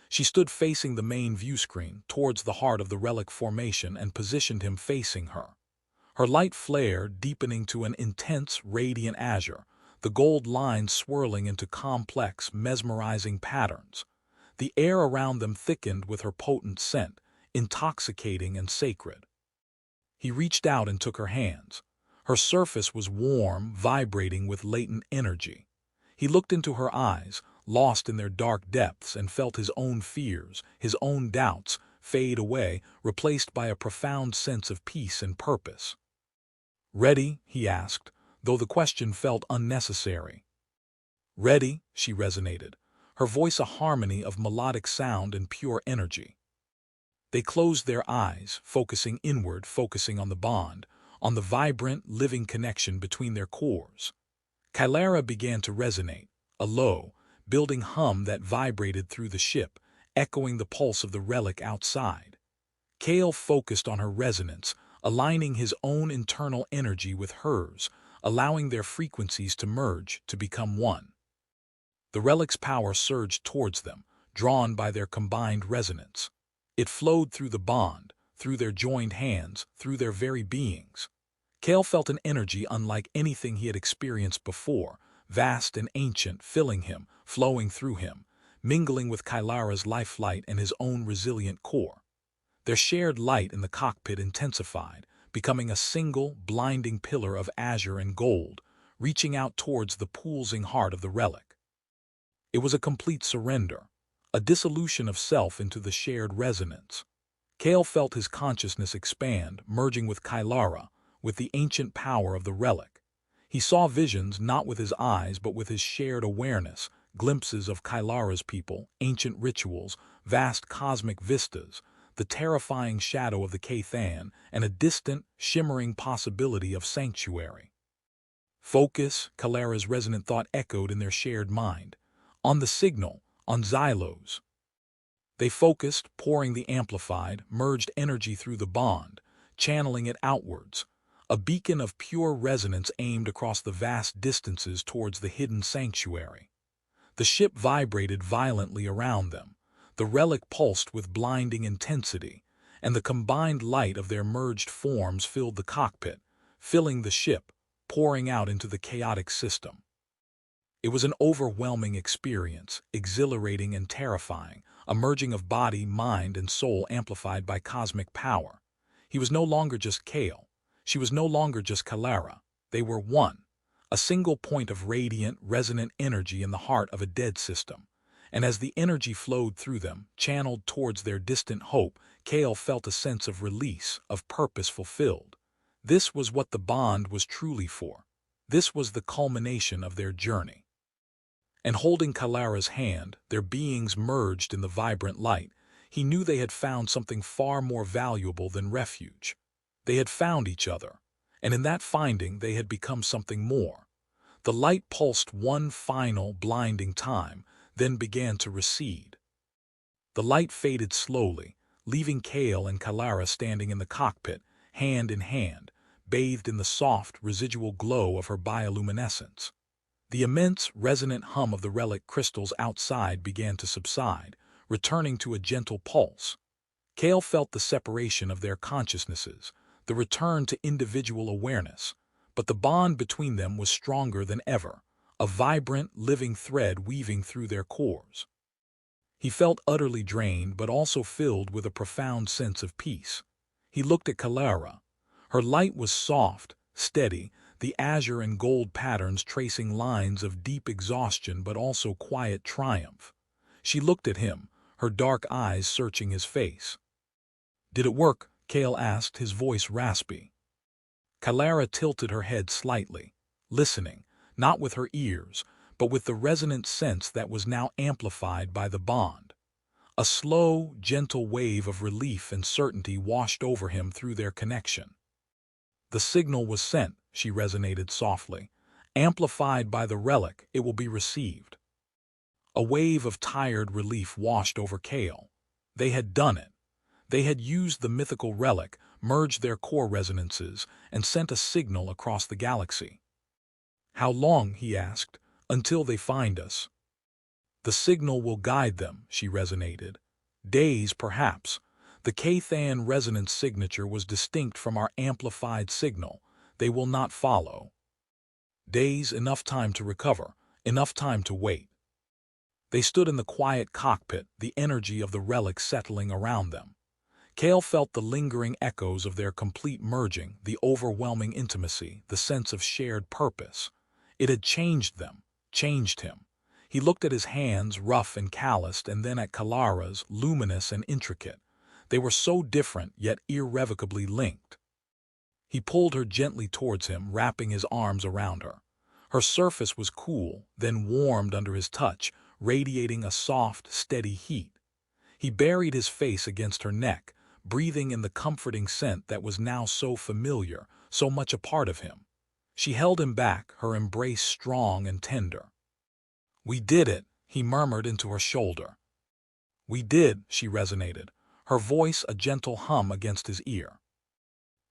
She stood facing the main view screen, towards the heart of the relic formation, and positioned him facing her. Her light flare deepening to an intense, radiant azure, the gold lines swirling into complex, mesmerizing patterns. The air around them thickened with her potent scent, intoxicating and sacred. He reached out and took her hands. Her surface was warm, vibrating with latent energy. He looked into her eyes, lost in their dark depths, and felt his own fears, his own doubts, fade away, replaced by a profound sense of peace and purpose. "Ready?" he asked, though the question felt unnecessary. "Ready," she resonated, her voice a harmony of melodic sound and pure energy. They closed their eyes, focusing inward, focusing on the bond, on the vibrant, living connection between their cores. Kalara began to resonate, a low, building hum that vibrated through the ship, echoing the pulse of the relic outside. Kale focused on her resonance, aligning his own internal energy with hers, allowing their frequencies to merge, to become one. The relic's power surged towards them, drawn by their combined resonance. It flowed through the bond, through their joined hands, through their very beings. Kale felt an energy unlike anything he had experienced before, vast and ancient, filling him, flowing through him, mingling with Kalara's lifelight and his own resilient core. Their shared light in the cockpit intensified, becoming a single, blinding pillar of azure and gold, reaching out towards the pulsing heart of the relic. It was a complete surrender, a dissolution of self into the shared resonance. Kale felt his consciousness expand, merging with Kalara, with the ancient power of the relic. He saw visions not with his eyes but with his shared awareness, glimpses of Kalara's people, ancient rituals, vast cosmic vistas, the terrifying shadow of the Kathan, and a distant, shimmering possibility of sanctuary. "Focus," Kalara's resonant thought echoed in their shared mind. "On the signal, on Xylos." They focused, pouring the amplified, merged energy through the bond, channeling it outwards, a beacon of pure resonance aimed across the vast distances towards the hidden sanctuary. The ship vibrated violently around them. The relic pulsed with blinding intensity, and the combined light of their merged forms filled the cockpit, filling the ship, pouring out into the chaotic system. It was an overwhelming experience, exhilarating and terrifying, a merging of body, mind, and soul amplified by cosmic power. He was no longer just Kale. She was no longer just Kalara. They were one, a single point of radiant, resonant energy in the heart of a dead system. And as the energy flowed through them, channeled towards their distant hope, Kale felt a sense of release, of purpose fulfilled. This was what the bond was truly for. This was the culmination of their journey. And holding Kalara's hand, their beings merged in the vibrant light, he knew they had found something far more valuable than refuge. They had found each other, and in that finding they had become something more. The light pulsed one final, blinding time, then began to recede. The light faded slowly, leaving Kale and Kalara standing in the cockpit, hand in hand, bathed in the soft, residual glow of her bioluminescence. The immense, resonant hum of the relic crystals outside began to subside, returning to a gentle pulse. Kale felt the separation of their consciousnesses, the return to individual awareness, but the bond between them was stronger than ever, a vibrant, living thread weaving through their cores. He felt utterly drained but also filled with a profound sense of peace. He looked at Kalara. Her light was soft, steady, the azure and gold patterns tracing lines of deep exhaustion but also quiet triumph. She looked at him, her dark eyes searching his face. "Did it work?" Kale asked, his voice raspy. Kalara tilted her head slightly, listening, not with her ears, but with the resonant sense that was now amplified by the bond. A slow, gentle wave of relief and certainty washed over him through their connection. The signal was sent, she resonated softly. Amplified by the relic, it will be received. A wave of tired relief washed over Kale. They had done it. They had used the mythical relic, merged their core resonances, and sent a signal across the galaxy. How long, he asked, until they find us? The signal will guide them, she resonated. Days, perhaps. The Cathan resonance signature was distinct from our amplified signal. They will not follow. Days, enough time to recover, enough time to wait. They stood in the quiet cockpit, the energy of the relic settling around them. Kale felt the lingering echoes of their complete merging, the overwhelming intimacy, the sense of shared purpose. It had changed them, changed him. He looked at his hands, rough and calloused, and then at Kalara's, luminous and intricate. They were so different, yet irrevocably linked. He pulled her gently towards him, wrapping his arms around her. Her surface was cool, then warmed under his touch, radiating a soft, steady heat. He buried his face against her neck, breathing in the comforting scent that was now so familiar, so much a part of him. She held him back, her embrace strong and tender. "We did it," he murmured into her shoulder. "We did," she resonated, her voice a gentle hum against his ear.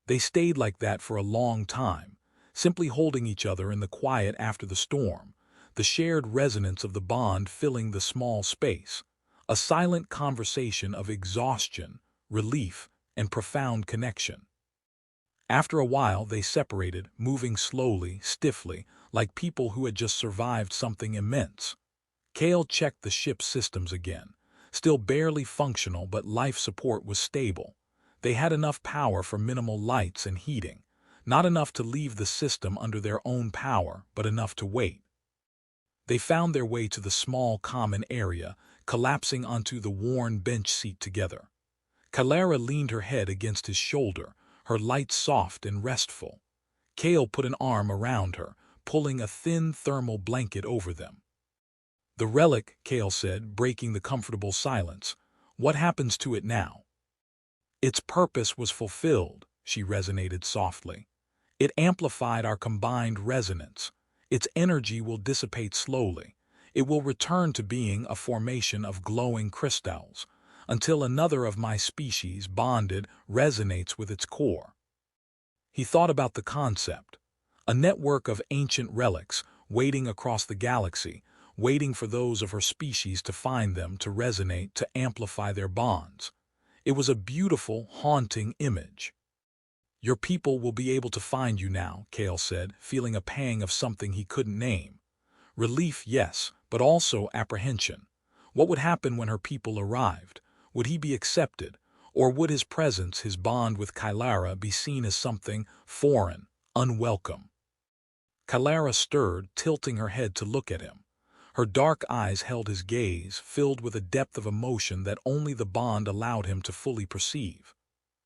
They stayed like that for a long time, simply holding each other in the quiet after the storm, the shared resonance of the bond filling the small space, a silent conversation of exhaustion, relief, and profound connection. After a while they separated, moving slowly, stiffly, like people who had just survived something immense. Kale checked the ship's systems again. Still barely functional, but life support was stable. They had enough power for minimal lights and heating. Not enough to leave the system under their own power, but enough to wait. They found their way to the small common area, collapsing onto the worn bench seat together. Kalara leaned her head against his shoulder, her light soft and restful. Kale put an arm around her, pulling a thin thermal blanket over them. "The relic," Kale said, breaking the comfortable silence. "What happens to it now?" "Its purpose was fulfilled," she resonated softly. "It amplified our combined resonance. Its energy will dissipate slowly. It will return to being a formation of glowing crystals, until another of my species, bonded, resonates with its core." He thought about the concept. A network of ancient relics, waiting across the galaxy, waiting for those of her species to find them, to resonate, to amplify their bonds. It was a beautiful, haunting image. "Your people will be able to find you now," Kale said, feeling a pang of something he couldn't name. Relief, yes, but also apprehension. What would happen when her people arrived? Would he be accepted? Or would his presence, his bond with Kalara, be seen as something foreign, unwelcome? Kalara stirred, tilting her head to look at him. Her dark eyes held his gaze, filled with a depth of emotion that only the bond allowed him to fully perceive.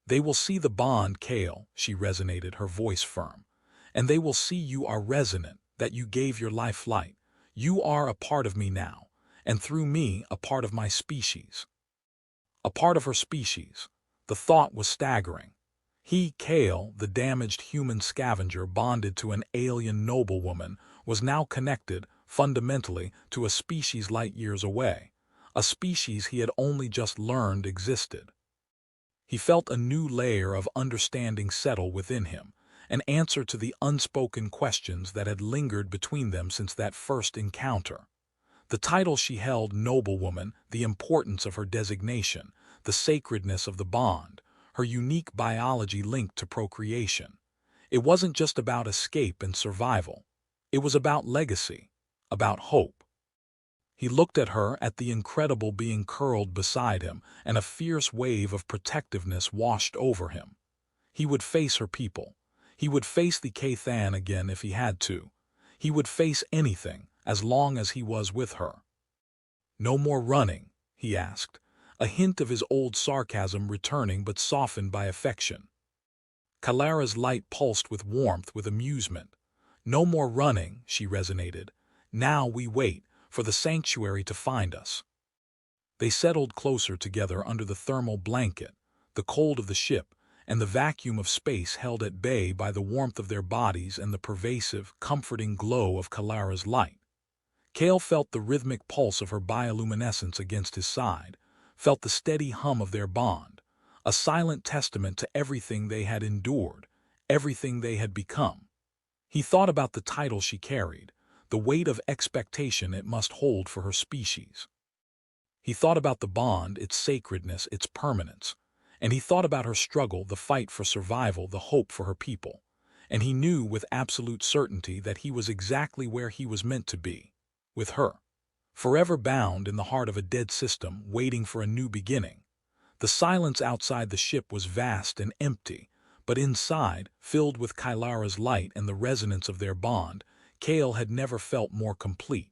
"They will see the bond, Kale," she resonated, her voice firm. "And they will see you are resonant, that you gave your life light. You are a part of me now, and through me a part of my species." A part of her species. The thought was staggering. He, Kale, the damaged human scavenger bonded to an alien noblewoman, was now connected, fundamentally, to a species light years away, a species he had only just learned existed. He felt a new layer of understanding settle within him, an answer to the unspoken questions that had lingered between them since that first encounter. The title she held, Noblewoman, the importance of her designation, the sacredness of the bond, her unique biology linked to procreation. It wasn't just about escape and survival. It was about legacy, about hope. He looked at her, at the incredible being curled beside him, and a fierce wave of protectiveness washed over him. He would face her people. He would face the Cathan again if he had to. He would face anything, as long as he was with her. "No more running?" he asked, a hint of his old sarcasm returning but softened by affection. Kalara's light pulsed with warmth, with amusement. "No more running," she resonated. Now we wait for the sanctuary to find us. They settled closer together under the thermal blanket, the cold of the ship, and the vacuum of space held at bay by the warmth of their bodies and the pervasive, comforting glow of Kalara's light. Kale felt the rhythmic pulse of her bioluminescence against his side, felt the steady hum of their bond, a silent testament to everything they had endured, everything they had become. He thought about the title she carried, the weight of expectation it must hold for her species. He thought about the bond, its sacredness, its permanence. And he thought about her struggle, the fight for survival, the hope for her people. And he knew with absolute certainty that he was exactly where he was meant to be, with her. Forever bound in the heart of a dead system, waiting for a new beginning. The silence outside the ship was vast and empty, but inside, filled with Kylara's light and the resonance of their bond, Kale had never felt more complete.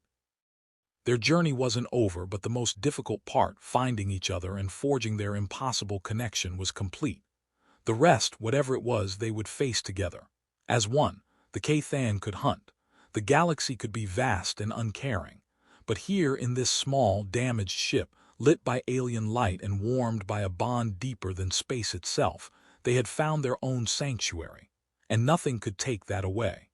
Their journey wasn't over, but the most difficult part, finding each other and forging their impossible connection, was complete. The rest, whatever it was, they would face together. As one, the Kathan could hunt. The galaxy could be vast and uncaring. But here in this small, damaged ship, lit by alien light and warmed by a bond deeper than space itself, they had found their own sanctuary. And nothing could take that away.